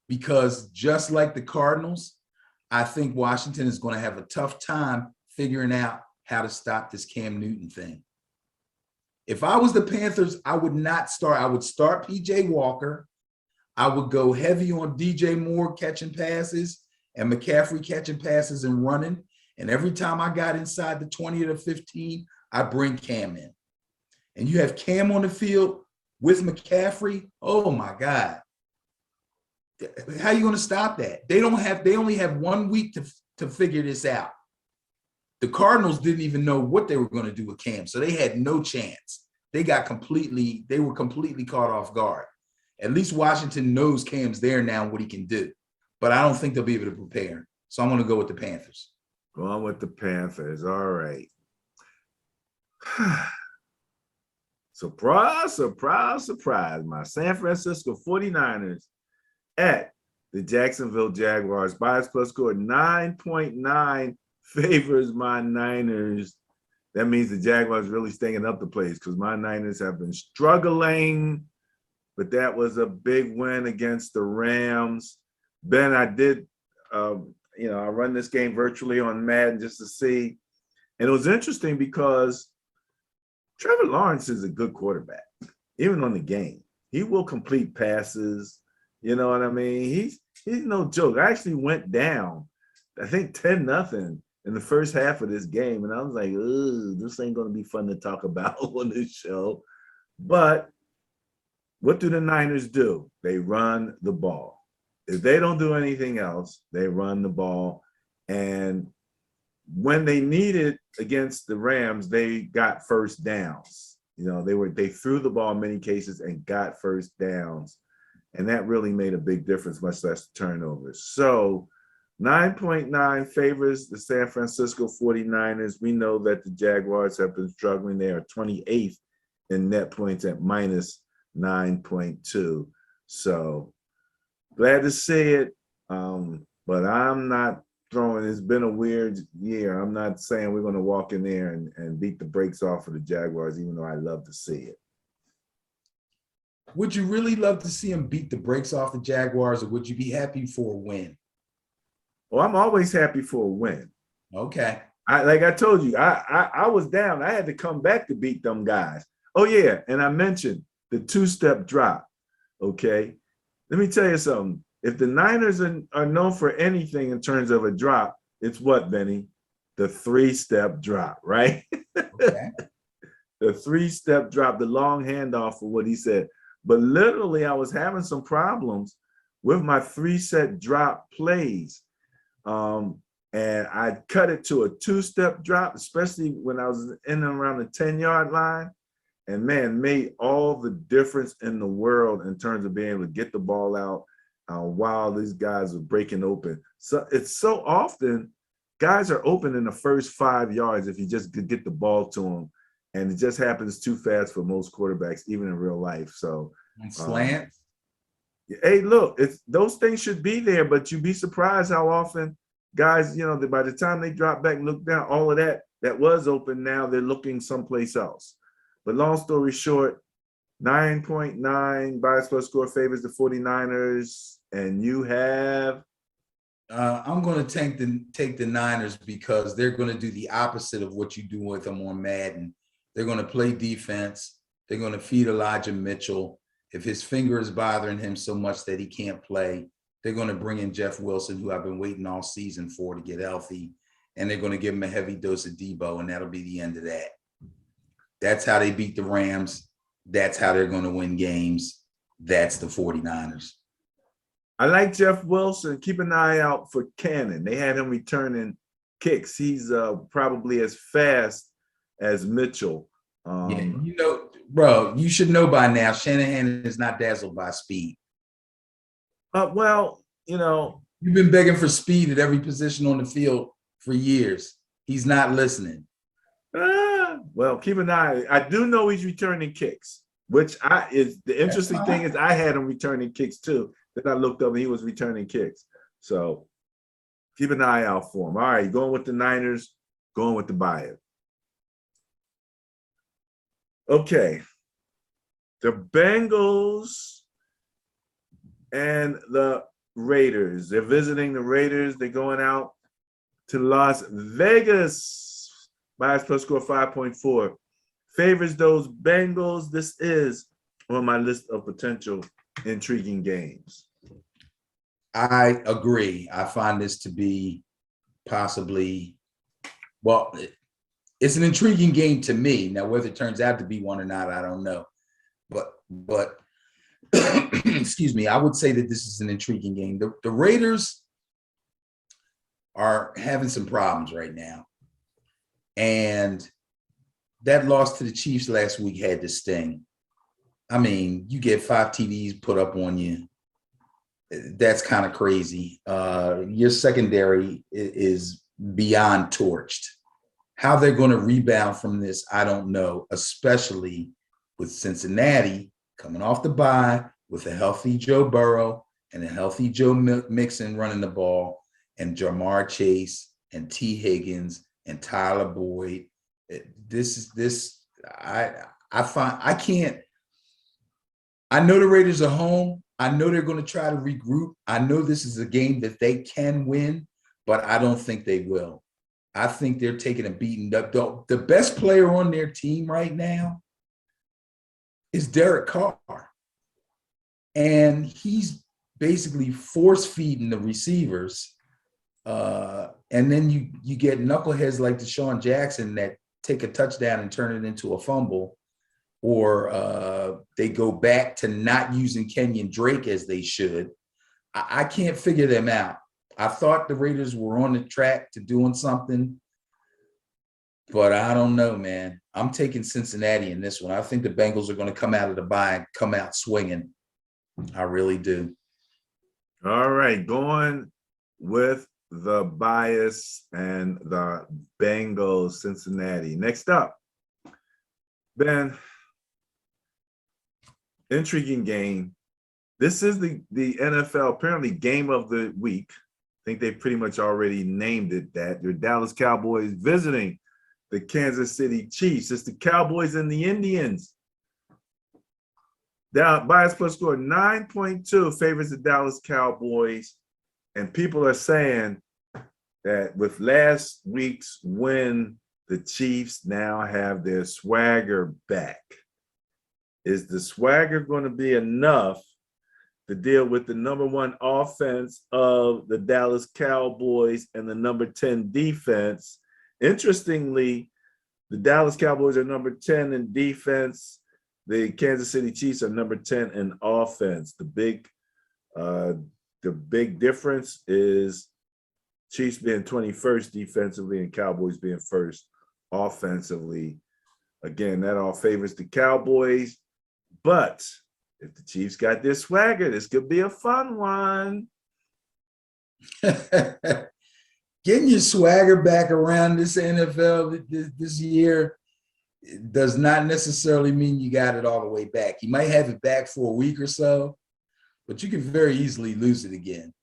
because just like the Cardinals, I think Washington is going to have a tough time figuring out how to stop this Cam Newton thing. If I was the Panthers, I would not start. I would start PJ Walker. I would go heavy on DJ Moore catching passes and McCaffrey catching passes and running. And every time I got inside the 20 or the 15, I bring Cam in. And you have Cam on the field with McCaffrey. Oh my God. How are you going to stop that? They only have 1 week to figure this out. The Cardinals didn't even know what they were going to do with Cam, so they had no chance. They were completely caught off guard. At least Washington knows Cam's there now and what he can do, but I don't think they'll be able to prepare. So I'm going to go with the Panthers.
Going with the Panthers. All right. Surprise, surprise, surprise. My San Francisco 49ers at the Jacksonville Jaguars. Bias plus score 9.9 favors my Niners. That means the Jaguars really staying up the place because my Niners have been struggling, but that was a big win against the Rams. Ben, I did, I run this game virtually on Madden just to see. And it was interesting because Trevor Lawrence is a good quarterback, even on the game. He will complete passes. You know what I mean? He's no joke. I actually went down, I think 10-0 in the first half of this game. And I was like, this ain't going to be fun to talk about on this show. But what do the Niners do? They run the ball. If they don't do anything else, they run the ball. And when they needed against the Rams, they got first downs. They threw the ball in many cases and got first downs. And that really made a big difference, much less turnovers. So 9.9 favors the San Francisco 49ers. We know that the Jaguars have been struggling. They are 28th in net points at minus 9.2. So glad to see it. But I'm not throwing, it's been a weird year. I'm not saying we're going to walk in there and beat the brakes off of the Jaguars, even though I love to see it.
Would you really love to see him beat the brakes off the Jaguars, or would you be happy for a win?
Well, I'm always happy for a win.
Okay.
Like I told you, I was down. I had to come back to beat them guys. Oh, yeah. And I mentioned the two-step drop. Okay. Let me tell you something. If the Niners are known for anything in terms of a drop, it's what, Benny? The three-step drop, right?
Okay.
The three-step drop, the long handoff for what he said. But literally, I was having some problems with my three-set drop plays. And I cut it to a two-step drop, especially when I was in and around the 10-yard line. And, man, made all the difference in the world in terms of being able to get the ball out while these guys are breaking open. So it's so often guys are open in the first 5 yards if you just could get the ball to them. And it just happens too fast for most quarterbacks, even in real life. So,
And slants.
Hey, look, those things should be there, but you'd be surprised how often guys, by the time they drop back and look down, all of that was open, now they're looking someplace else. But long story short, 9.9 bias plus score favors the 49ers, and you have?
I'm going to take the Niners because they're going to do the opposite of what you do with them on Madden. They're going to play defense. They're going to feed Elijah Mitchell. If his finger is bothering him so much that he can't play, they're going to bring in Jeff Wilson, who I've been waiting all season for to get healthy, and they're going to give him a heavy dose of Debo, and that'll be the end of that. That's how they beat the Rams. That's how they're going to win games. That's the 49ers.
I like Jeff Wilson. Keep an eye out for Cannon. They had him returning kicks. He's probably as fast as Mitchell.
Bro, you should know by now, Shanahan is not dazzled by speed.
You've
been begging for speed at every position on the field for years. He's not listening.
Well, keep an eye. I do know he's returning kicks, which is the interesting thing is I had him returning kicks too. Then I looked up and he was returning kicks. So keep an eye out for him. All right, going with the Niners, going with the bias. Okay. The Bengals and the Raiders. They're visiting the Raiders. They're going out to Las Vegas. Bias plus score 5.4. Favors those Bengals. This is on my list of potential intriguing games.
I agree. I find this to be possibly, well, it's an intriguing game to me. Now, whether it turns out to be one or not, I don't know. But excuse me, I would say that this is an intriguing game. The Raiders are having some problems right now. And that loss to the Chiefs last week had to sting. I mean, you get 5 TDs put up on you. That's kind of crazy. Your secondary is beyond torched. How they're going to rebound from this, I don't know, especially with Cincinnati coming off the bye with a healthy Joe Burrow and a healthy Joe Mixon running the ball, and Jamar Chase and T. Higgins and Tyler Boyd. I can't. I know the Raiders are home. I know they're going to try to regroup. I know this is a game that they can win, but I don't think they will. I think they're taking a beating. The best player on their team right now is Derek Carr. And he's basically force feeding the receivers. And then you get knuckleheads like Deshaun Jackson that take a touchdown and turn it into a fumble, or they go back to not using Kenyon Drake as they should. I can't figure them out. I thought the Raiders were on the track to doing something, but I don't know, man. I'm taking Cincinnati in this one. I think the Bengals are going to come out of the bye and come out swinging. I really do.
All right, going with the bias and the Bengals, Cincinnati. Next up, Ben, intriguing game. This is the NFL apparently game of the week. I think they pretty much already named it that. Your Dallas Cowboys visiting the Kansas City Chiefs. It's the Cowboys and the Indians. Down bias plus score 9.2 favors the Dallas Cowboys. And people are saying that with last week's win, the Chiefs now have their swagger back. Is the swagger going to be enough to deal with the number 1 offense of the Dallas Cowboys and the number 10 defense? Interestingly, the Dallas Cowboys are number 10 in defense. The Kansas City Chiefs are number 10 in offense. The big difference is Chiefs being 21st defensively and Cowboys being first offensively. Again, that all favors the Cowboys. But if the Chiefs got their swagger, this could be a fun one.
Getting your swagger back around this NFL this year does not necessarily mean you got it all the way back. You might have it back for a week or so, but you can very easily lose it again.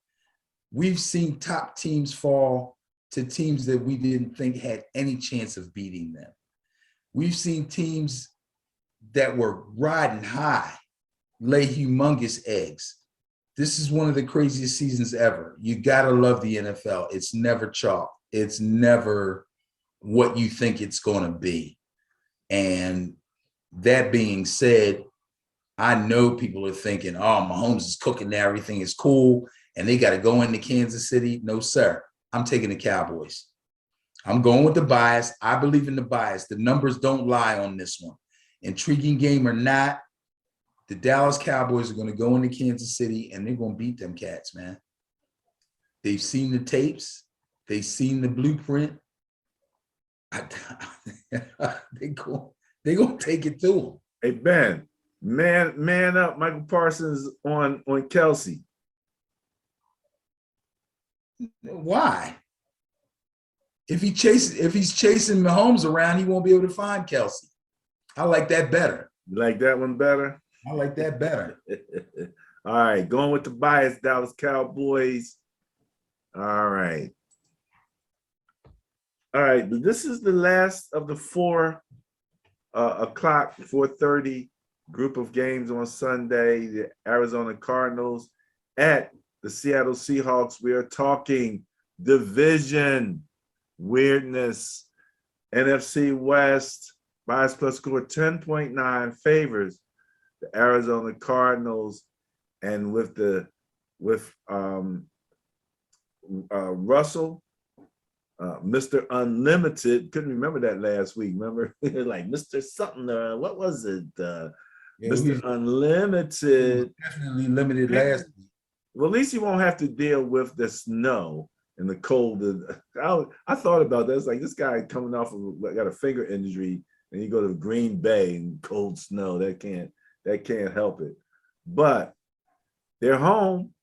We've seen top teams fall to teams that we didn't think had any chance of beating them. We've seen teams that were riding high lay humongous eggs. This is one of the craziest seasons ever. You got to love the NFL. It's never chalk. It's never what you think it's going to be. And that being said, I know people are thinking, oh, Mahomes is cooking now, everything is cool, and they got to go into Kansas City. No, sir. I'm taking the Cowboys. I'm going with the bias. I believe in the bias. The numbers don't lie on this one. Intriguing game or not, the Dallas Cowboys are going to go into Kansas City, and they're going to beat them cats, man. They've seen the tapes. They've seen the blueprint. They're going to take it to them.
Hey, Ben, man up. Michael Parsons on Kelsey.
Why? if he's chasing Mahomes around, he won't be able to find Kelsey. I like that better.
You like that one better?
I like that better.
All right, going with the bias, Dallas Cowboys. All right. All right, this is the last of the 4:00, 4:30 group of games on Sunday. The Arizona Cardinals at the Seattle Seahawks. We are talking division weirdness. NFC West, bias plus score 10.9 favors the Arizona Cardinals, and with Russell, Mr. Unlimited, couldn't remember that last week. Remember, like Mr. something. What was it?
Yeah,
Mr. Unlimited.
Definitely limited last week.
Well, at least you won't have to deal with the snow and the cold. I thought about that. It's like this guy coming off of got a finger injury, and you go to Green Bay and cold snow. That can't help it. But they're home.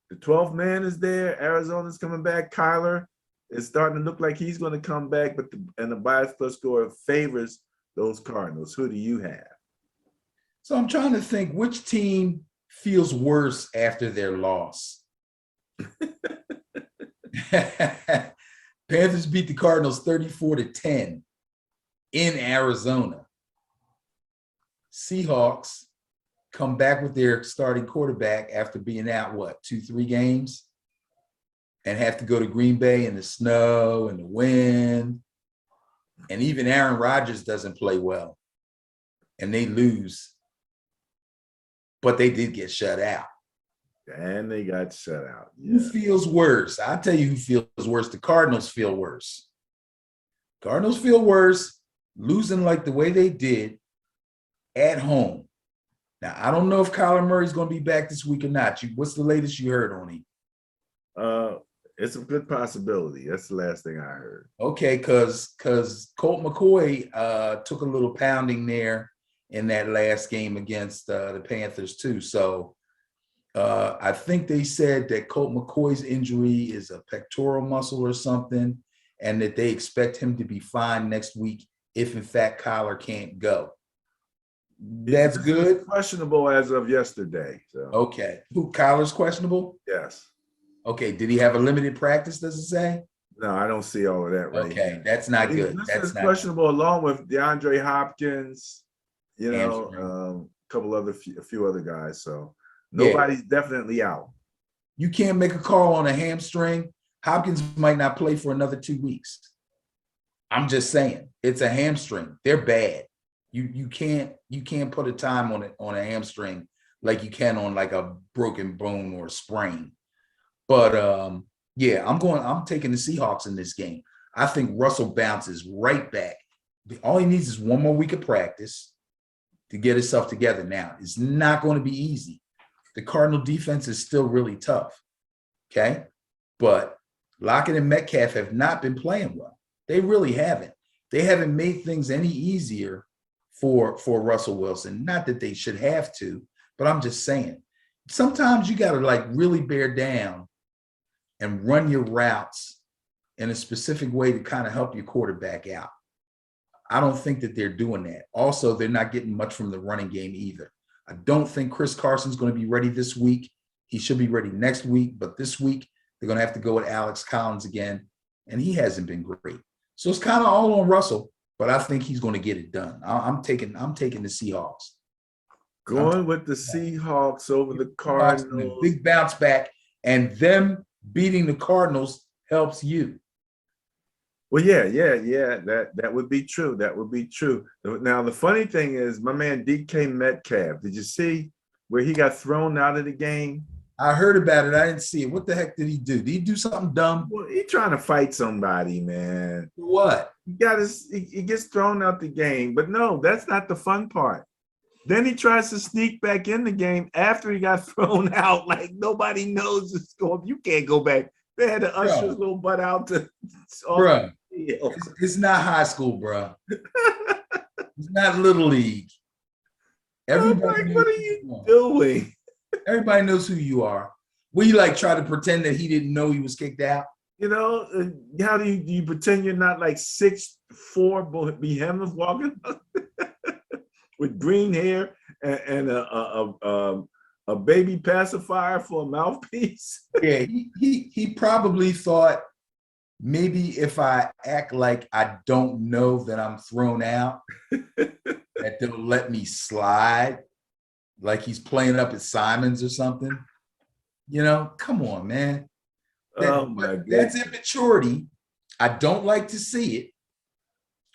The 12th man is there. Arizona's coming back. Kyler is starting to look like he's going to come back, but the bias plus score favors those Cardinals. Who do you have?
So I'm trying to think which team feels worse after their loss. Panthers beat the Cardinals 34-10 in Arizona. Seahawks come back with their starting quarterback after being out, 2-3 games, and have to go to Green Bay in the snow and the wind. And even Aaron Rodgers doesn't play well, and they lose. But they did get shut out.
And they got shut out.
Yeah. Who feels worse? I'll tell you who feels worse. The Cardinals feel worse. Cardinals feel worse losing like the way they did at home. Now, I don't know if Kyler Murray's going to be back this week or not. What's the latest you heard on him?
It's a good possibility. That's the last thing I heard.
Okay, because Colt McCoy took a little pounding there in that last game against the Panthers too. So I think they said that Colt McCoy's injury is a pectoral muscle or something, and that they expect him to be fine next week if, in fact, Kyler can't go. That's good.
Questionable as of yesterday. So.
Okay. Who, Kyler's questionable?
Yes.
Okay. Did he have a limited practice, does it say?
No, I don't see all of that right
Okay.
now.
That's not good.
That's not questionable good. Along with DeAndre Hopkins, a few other guys. So nobody's definitely out.
You can't make a call on a hamstring. Hopkins might not play for another 2 weeks. I'm just saying, it's a hamstring. They're bad. You can't put a time on it on a hamstring like you can on like a broken bone or a sprain. But I'm taking the Seahawks in this game. I think Russell bounces right back. All he needs is one more week of practice to get himself together. Now, it's not going to be easy. The Cardinal defense is still really tough. Okay. But Lockett and Metcalf have not been playing well. They really haven't. They haven't made things any easier for Russell Wilson. Not that they should have to, but I'm just saying, sometimes you got to like really bear down and run your routes in a specific way to kind of help your quarterback out. I don't think that they're doing that. Also, they're not getting much from the running game either. I don't think Chris Carson's going to be ready this week. He should be ready next week, but this week they're going to have to go with Alex Collins again, and he hasn't been great. So it's kind of all on Russell, but I think he's going to get it done. I'm taking the Seahawks.
Going with the Seahawks over the Cardinals.
Big bounce back, and them beating the Cardinals helps you.
Well, yeah. That would be true. That would be true. Now, the funny thing is, my man DK Metcalf, did you see where he got thrown out of the game?
I heard about it. I didn't see it. What the heck did he do? Did he do something dumb?
Well, he's trying to fight somebody, man.
What?
He gets thrown out the game. But no, that's not the fun part. Then he tries to sneak back in the game after he got thrown out. Like nobody knows it's going. You can't go back. They had to usher his little butt out to.
Bro, it's not high school, bro. It's not little league.
Everybody, what are you doing?
Everybody knows who you are. Will you like try to pretend that he didn't know he was kicked out?
You know, how do you pretend you're not like 6'4" behemoth walking with green hair and a baby pacifier for a mouthpiece?
Yeah, he probably thought maybe if I act like I don't know that I'm thrown out, that they'll let me slide, like he's playing up at Simon's or something. You know, come on, man.
Oh my
That's
goodness.
immaturity. I don't like to see it.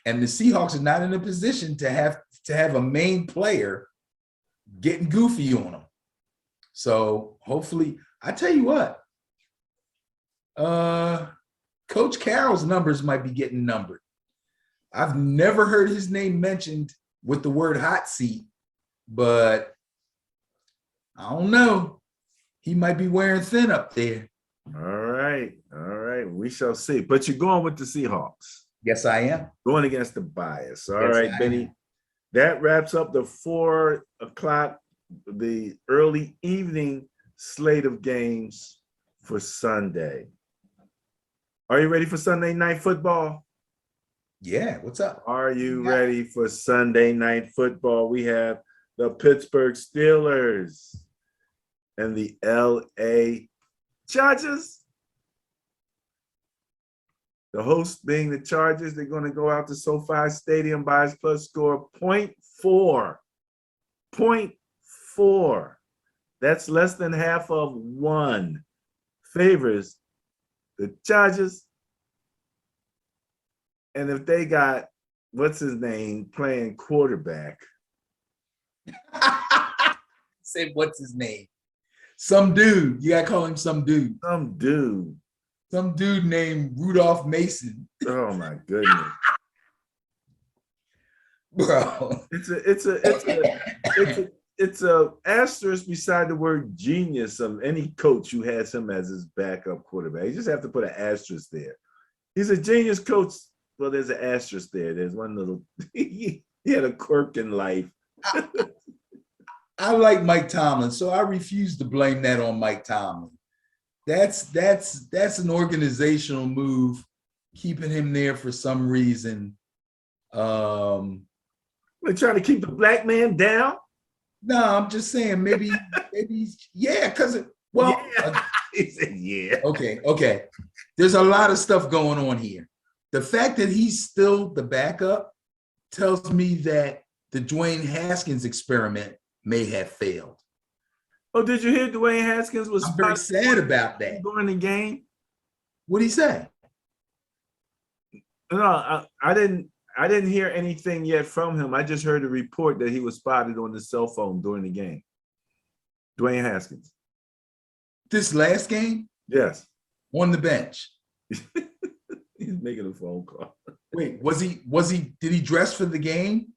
And the Seahawks are not in a position to have a main player getting goofy on them. So hopefully, I tell you what, Coach Carroll's numbers might be getting numbered. I've never heard his name mentioned with the word hot seat, but I don't know. He might be wearing thin up there.
All right. All right. We shall see. But you're going with the Seahawks.
Yes, I am.
Going against the bias. All
Yes,
right,
I
Benny.
am.
That wraps up the 4 o'clock, the early evening slate of games for Sunday. Are you ready for Sunday night football?
Yeah, what's up?
Are you ready for Sunday night football? We have the Pittsburgh Steelers and the LA Chargers. The host being the Chargers, they're going to go out to SoFi Stadium, Bias Plus score 0.4. 0.4. That's less than half of one. Favors the Chargers. And if they got, what's his name, playing quarterback.
Say, what's his name? Some dude. You got to call him some dude.
Some dude.
Some dude named Rudolph Mason.
Oh my goodness.
Bro.
It's a asterisk beside the word genius of any coach who has him as his backup quarterback. You just have to put an asterisk there. He's a genius coach. Well, there's an asterisk there. There's one little he had a quirk in life.
I like Mike Tomlin, so I refuse to blame that on Mike Tomlin. That's an organizational move, keeping him there for some reason.
We're trying to keep the black man down.
No, I'm just saying maybe yeah, because
yeah. He said, yeah.
Okay. There's a lot of stuff going on here. The fact that he's still the backup tells me that the Dwayne Haskins experiment may have failed.
Oh, did you hear Dwayne Haskins was
I'm very sad about that
during the game?
What'd he say?
No, I didn't hear anything yet from him. I just heard a report that he was spotted on his cell phone during the game. Dwayne Haskins.
This last game?
Yes.
On the bench.
He's making a phone call.
Wait, did he dress for the game?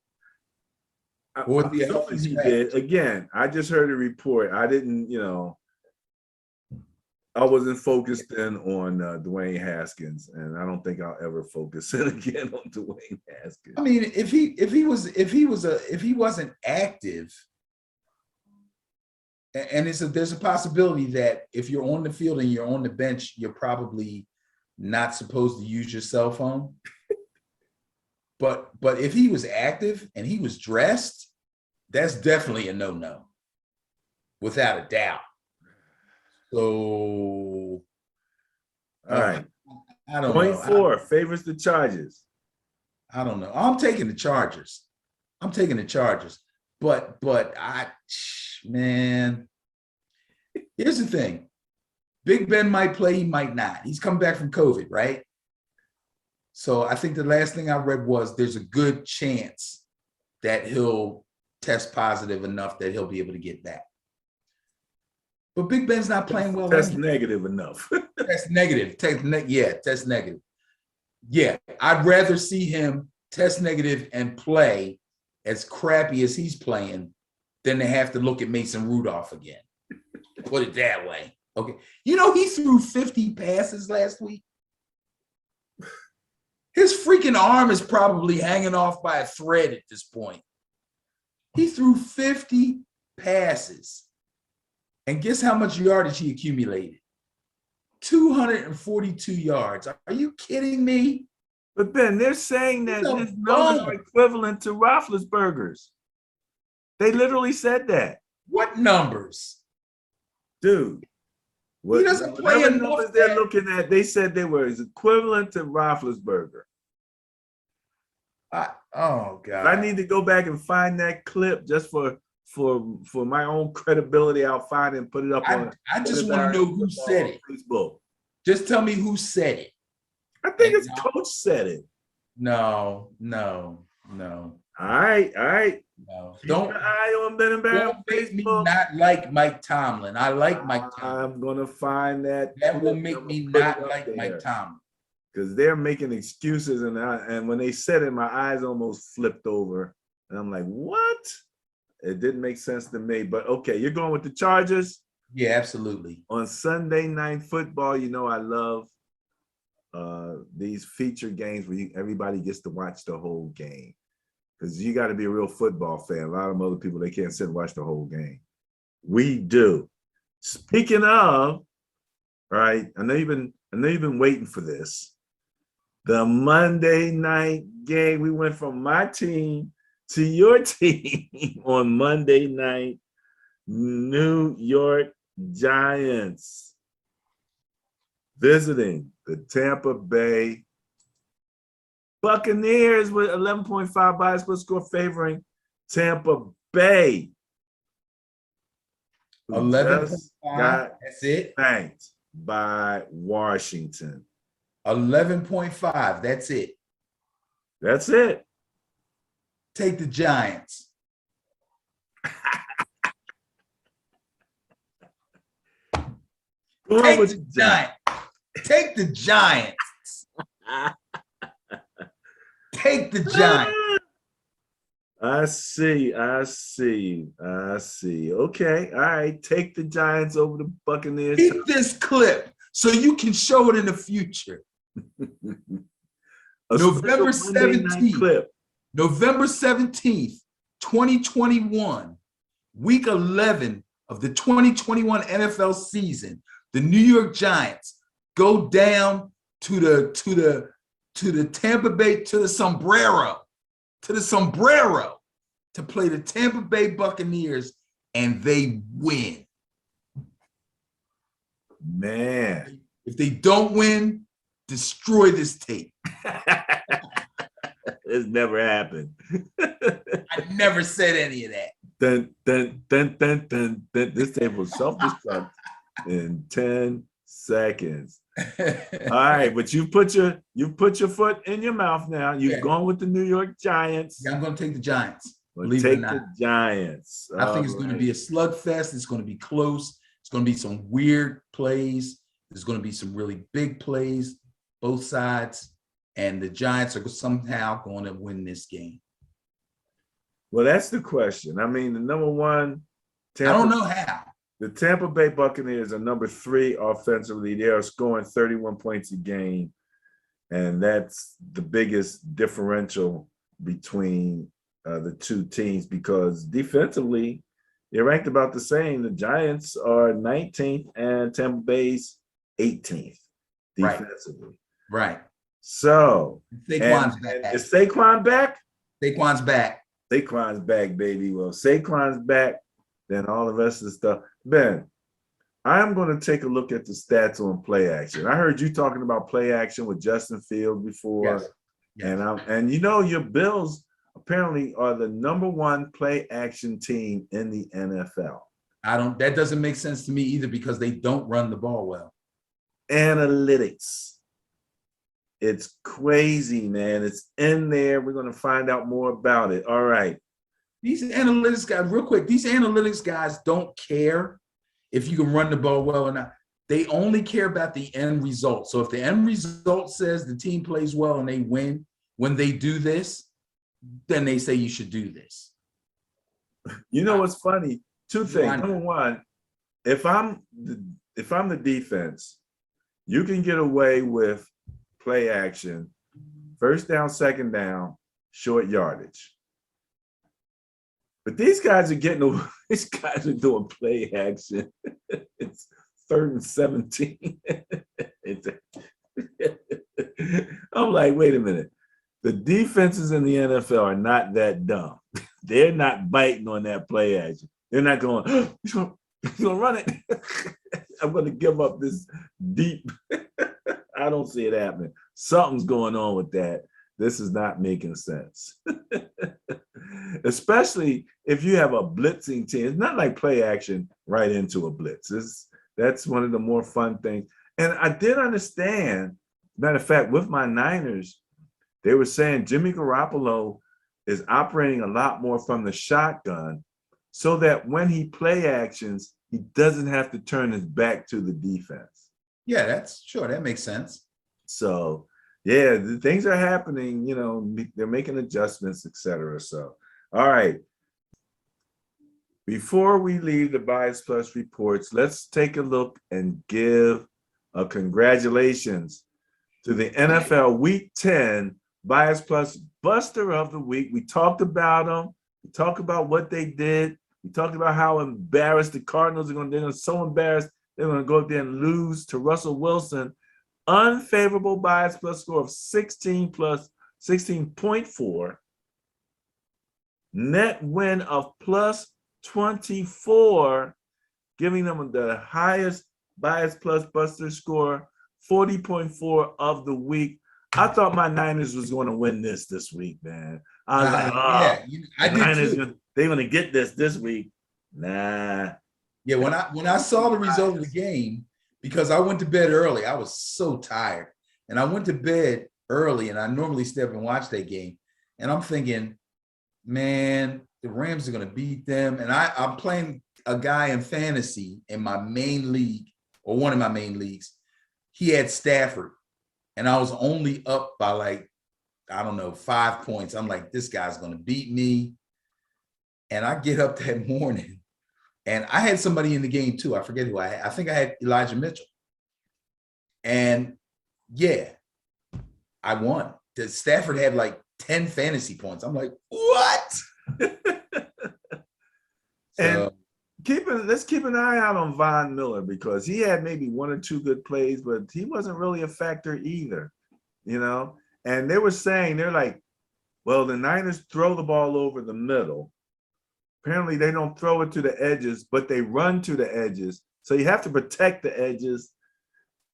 Or he did. Again, I just heard a report. I didn't, I wasn't focused in on Dwayne Haskins, and I don't think I'll ever focus in again on Dwayne Haskins.
I mean, if he wasn't active, and there's a possibility that if you're on the field and you're on the bench, you're probably not supposed to use your cell phone. But if he was active and he was dressed, that's definitely a no-no, without a doubt. So,
all right.
I don't know.
0.4 favors the Chargers.
I don't know. I'm taking the Chargers. But man, here's the thing. Big Ben might play, he might not. He's come back from COVID, right? So I think the last thing I read was there's a good chance that he'll test positive enough that he'll be able to get back. But Big Ben's not playing well.
Test negative enough.
Test negative. Test negative. Yeah, I'd rather see him test negative and play as crappy as he's playing than to have to look at Mason Rudolph again. Put it that way. Okay. He threw 50 passes last week. His freaking arm is probably hanging off by a thread at this point. He threw 50 passes. And guess how much yardage he accumulated? 242 yards. Are you kidding me?
But Ben, they're saying that
He's a
his numbers
bum.
are equivalent to Roethlisberger's. They literally said that,
What numbers?
dude.
He doesn't play
Whatever
enough
numbers they're
there.
looking at, they said they were equivalent to Roethlisberger.
Oh
I
God.
need to go back and find that clip just for my own credibility. I'll find it and put it up on.
I just want to know who said it.
Facebook.
Just tell me who said it.
I think his coach said it.
No.
All right.
No.
Keep an eye on Ben and Barry on
make me
Facebook.
not like Mike Tomlin. I like Mike Tomlin.
I'm gonna find that.
That will make me not like Mike Tomlin.
Because they're making excuses, and when they said it, my eyes almost flipped over, and I'm like, "What?" It didn't make sense to me. But okay, you're going with the Chargers?
Yeah, absolutely.
On Sunday Night Football, you know I love these feature games where everybody gets to watch the whole game, because you got to be a real football fan. A lot of other people, they can't sit and watch the whole game. We do. Speaking of, right? I know you've been waiting for this. The Monday night game. We went from my team to your team on Monday night. New York Giants visiting the Tampa Bay Buccaneers with 11.5 bias plus score favoring Tampa Bay.
11.5. That's it.
Spanked by Washington.
11.5. That's it.
That's it.
Take the Giants. Take the Giants. Take the Giants. Take the Giants.
I see. Okay. All right. Take the Giants over the Buccaneers.
Keep this clip so you can show it in the future. November 17th. November 17th, 2021, week 11 of the 2021 NFL season. The New York Giants go down to the Tampa Bay, to the sombrero to play the Tampa Bay Buccaneers, and they win.
Man.
If they don't win, destroy this tape.
It's never happened.
I never said any of that.
Dun. This tape will self-destruct in 10 seconds. All right, but you put your foot in your mouth now. You've gone with the New York Giants.
Yeah, I'm going to take the Giants.
Take the Giants.
I think it's going to be a slugfest. It's going to be close. It's going to be some weird plays. There's going to be some really big plays, both sides. And the Giants are somehow going to win this game.
Well, that's the question. I mean, the number one.
I don't know how.
The Tampa Bay Buccaneers are number 3 offensively. They are scoring 31 points a game. And that's the biggest differential between the two teams, because defensively, they're ranked about the same. The Giants are 19th and Tampa Bay's 18th defensively.
Right.
So,
Saquon's back.
Is Saquon back?
Saquon's back.
Saquon's back, baby. Well, Saquon's back, then all the rest of the stuff. Ben, I'm going to take a look at the stats on play action. I heard you talking about play action with Justin Fields before. Yes. And you know, your Bills apparently are the number 1 play action team in the NFL.
That doesn't make sense to me either, because they don't run the ball well.
Analytics. It's crazy, man. It's in there. We're going to find out more about it. All right.
These analytics guys, real quick, these analytics guys don't care if you can run the ball well or not. They only care about the end result. So if the end result says the team plays well and they win, when they do this, then they say you should do this.
You know what's funny? 2 things. Number 1, if I'm the defense, you can get away with play action, first down, second down, short yardage. But these guys are doing play action. It's 3rd and 17. I'm like, wait a minute. The defenses in the NFL are not that dumb. They're not biting on that play action. They're not going, oh, he's going to run it. I'm going to give up this deep. I don't see it happening. Something's going on with that. This is not making sense. Especially if you have a blitzing team. It's not like play action right into a blitz. That's one of the more fun things. And I did understand, matter of fact, with my Niners, they were saying Jimmy Garoppolo is operating a lot more from the shotgun so that when he play actions, he doesn't have to turn his back to the defense.
Yeah, that's sure. That makes sense.
So, yeah, the things are happening, you know, they're making adjustments, etc. So, all right. Before we leave the Bias Plus reports, let's take a look and give a congratulations to the NFL Week 10 Bias Plus Buster of the Week. We talked about them. We talked about what they did. We talked about how embarrassed the Cardinals are going to be. They're so embarrassed, they're going to go up there and lose to Russell Wilson. Unfavorable Bias Plus score of 16 plus 16.4. Net win of plus 24, giving them the highest Bias Plus Buster score, 40.4 of the week. I thought my Niners was going to win this week, man. I was like,
I did
Niners,
too.
they're going to get this week. Nah.
Yeah, when I saw the result of the game, because I went to bed early, I was so tired. And I went to bed early, and I normally stay up and watch that game. And I'm thinking, man, the Rams are going to beat them. And I'm playing a guy in fantasy in my main league, or one of my main leagues. He had Stafford, and I was only up by like, I don't know, 5 points. I'm like, this guy's going to beat me. And I get up that morning, and I had somebody in the game too. I forget who I had. I think I had Elijah Mitchell. And yeah, I won. Stafford had like 10 fantasy points. I'm like, what?
And let's keep an eye out on Von Miller, because he had maybe one or two good plays, but he wasn't really a factor either, you know? And they were saying, they're like, well, the Niners throw the ball over the middle. Apparently they don't throw it to the edges, but they run to the edges. So you have to protect the edges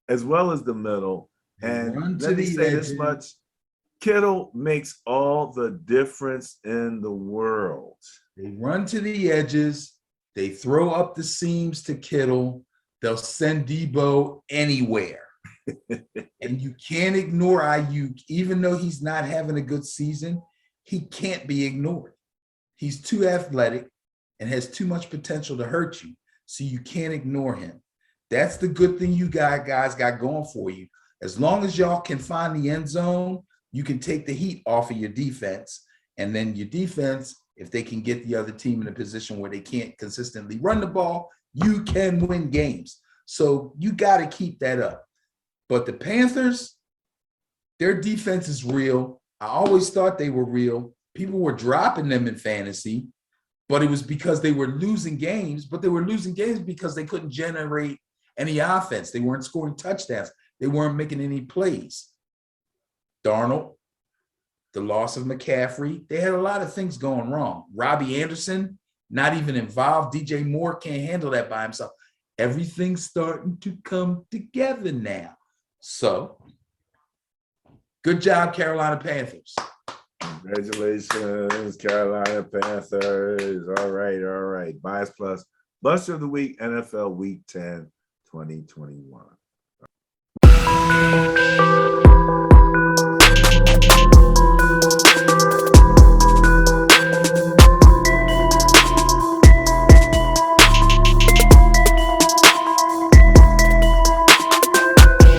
as well as the middle. And let me say this much, Kittle makes all the difference in the world.
They run to the edges. They throw up the seams to Kittle. They'll send Debo anywhere. And you can't ignore Ayuk. Even though he's not having a good season, he can't be ignored. He's too athletic and has too much potential to hurt you. So you can't ignore him. That's the good thing you guys got going for you. As long as y'all can find the end zone, you can take the heat off of your defense. And then your defense, if they can get the other team in a position where they can't consistently run the ball, you can win games. So you got to keep that up. But the Panthers, their defense is real. I always thought they were real. People were dropping them in fantasy, but it was because they were losing games. But they were losing games because they couldn't generate any offense. They weren't scoring touchdowns. They weren't making any plays. Darnold, the loss of McCaffrey, they had a lot of things going wrong. Robbie Anderson, not even involved. DJ Moore can't handle that by himself. Everything's starting to come together now. So, good job, Carolina Panthers.
Congratulations, Carolina Panthers. All right. Bias Plus, Buster of the Week, NFL Week 10, 2021.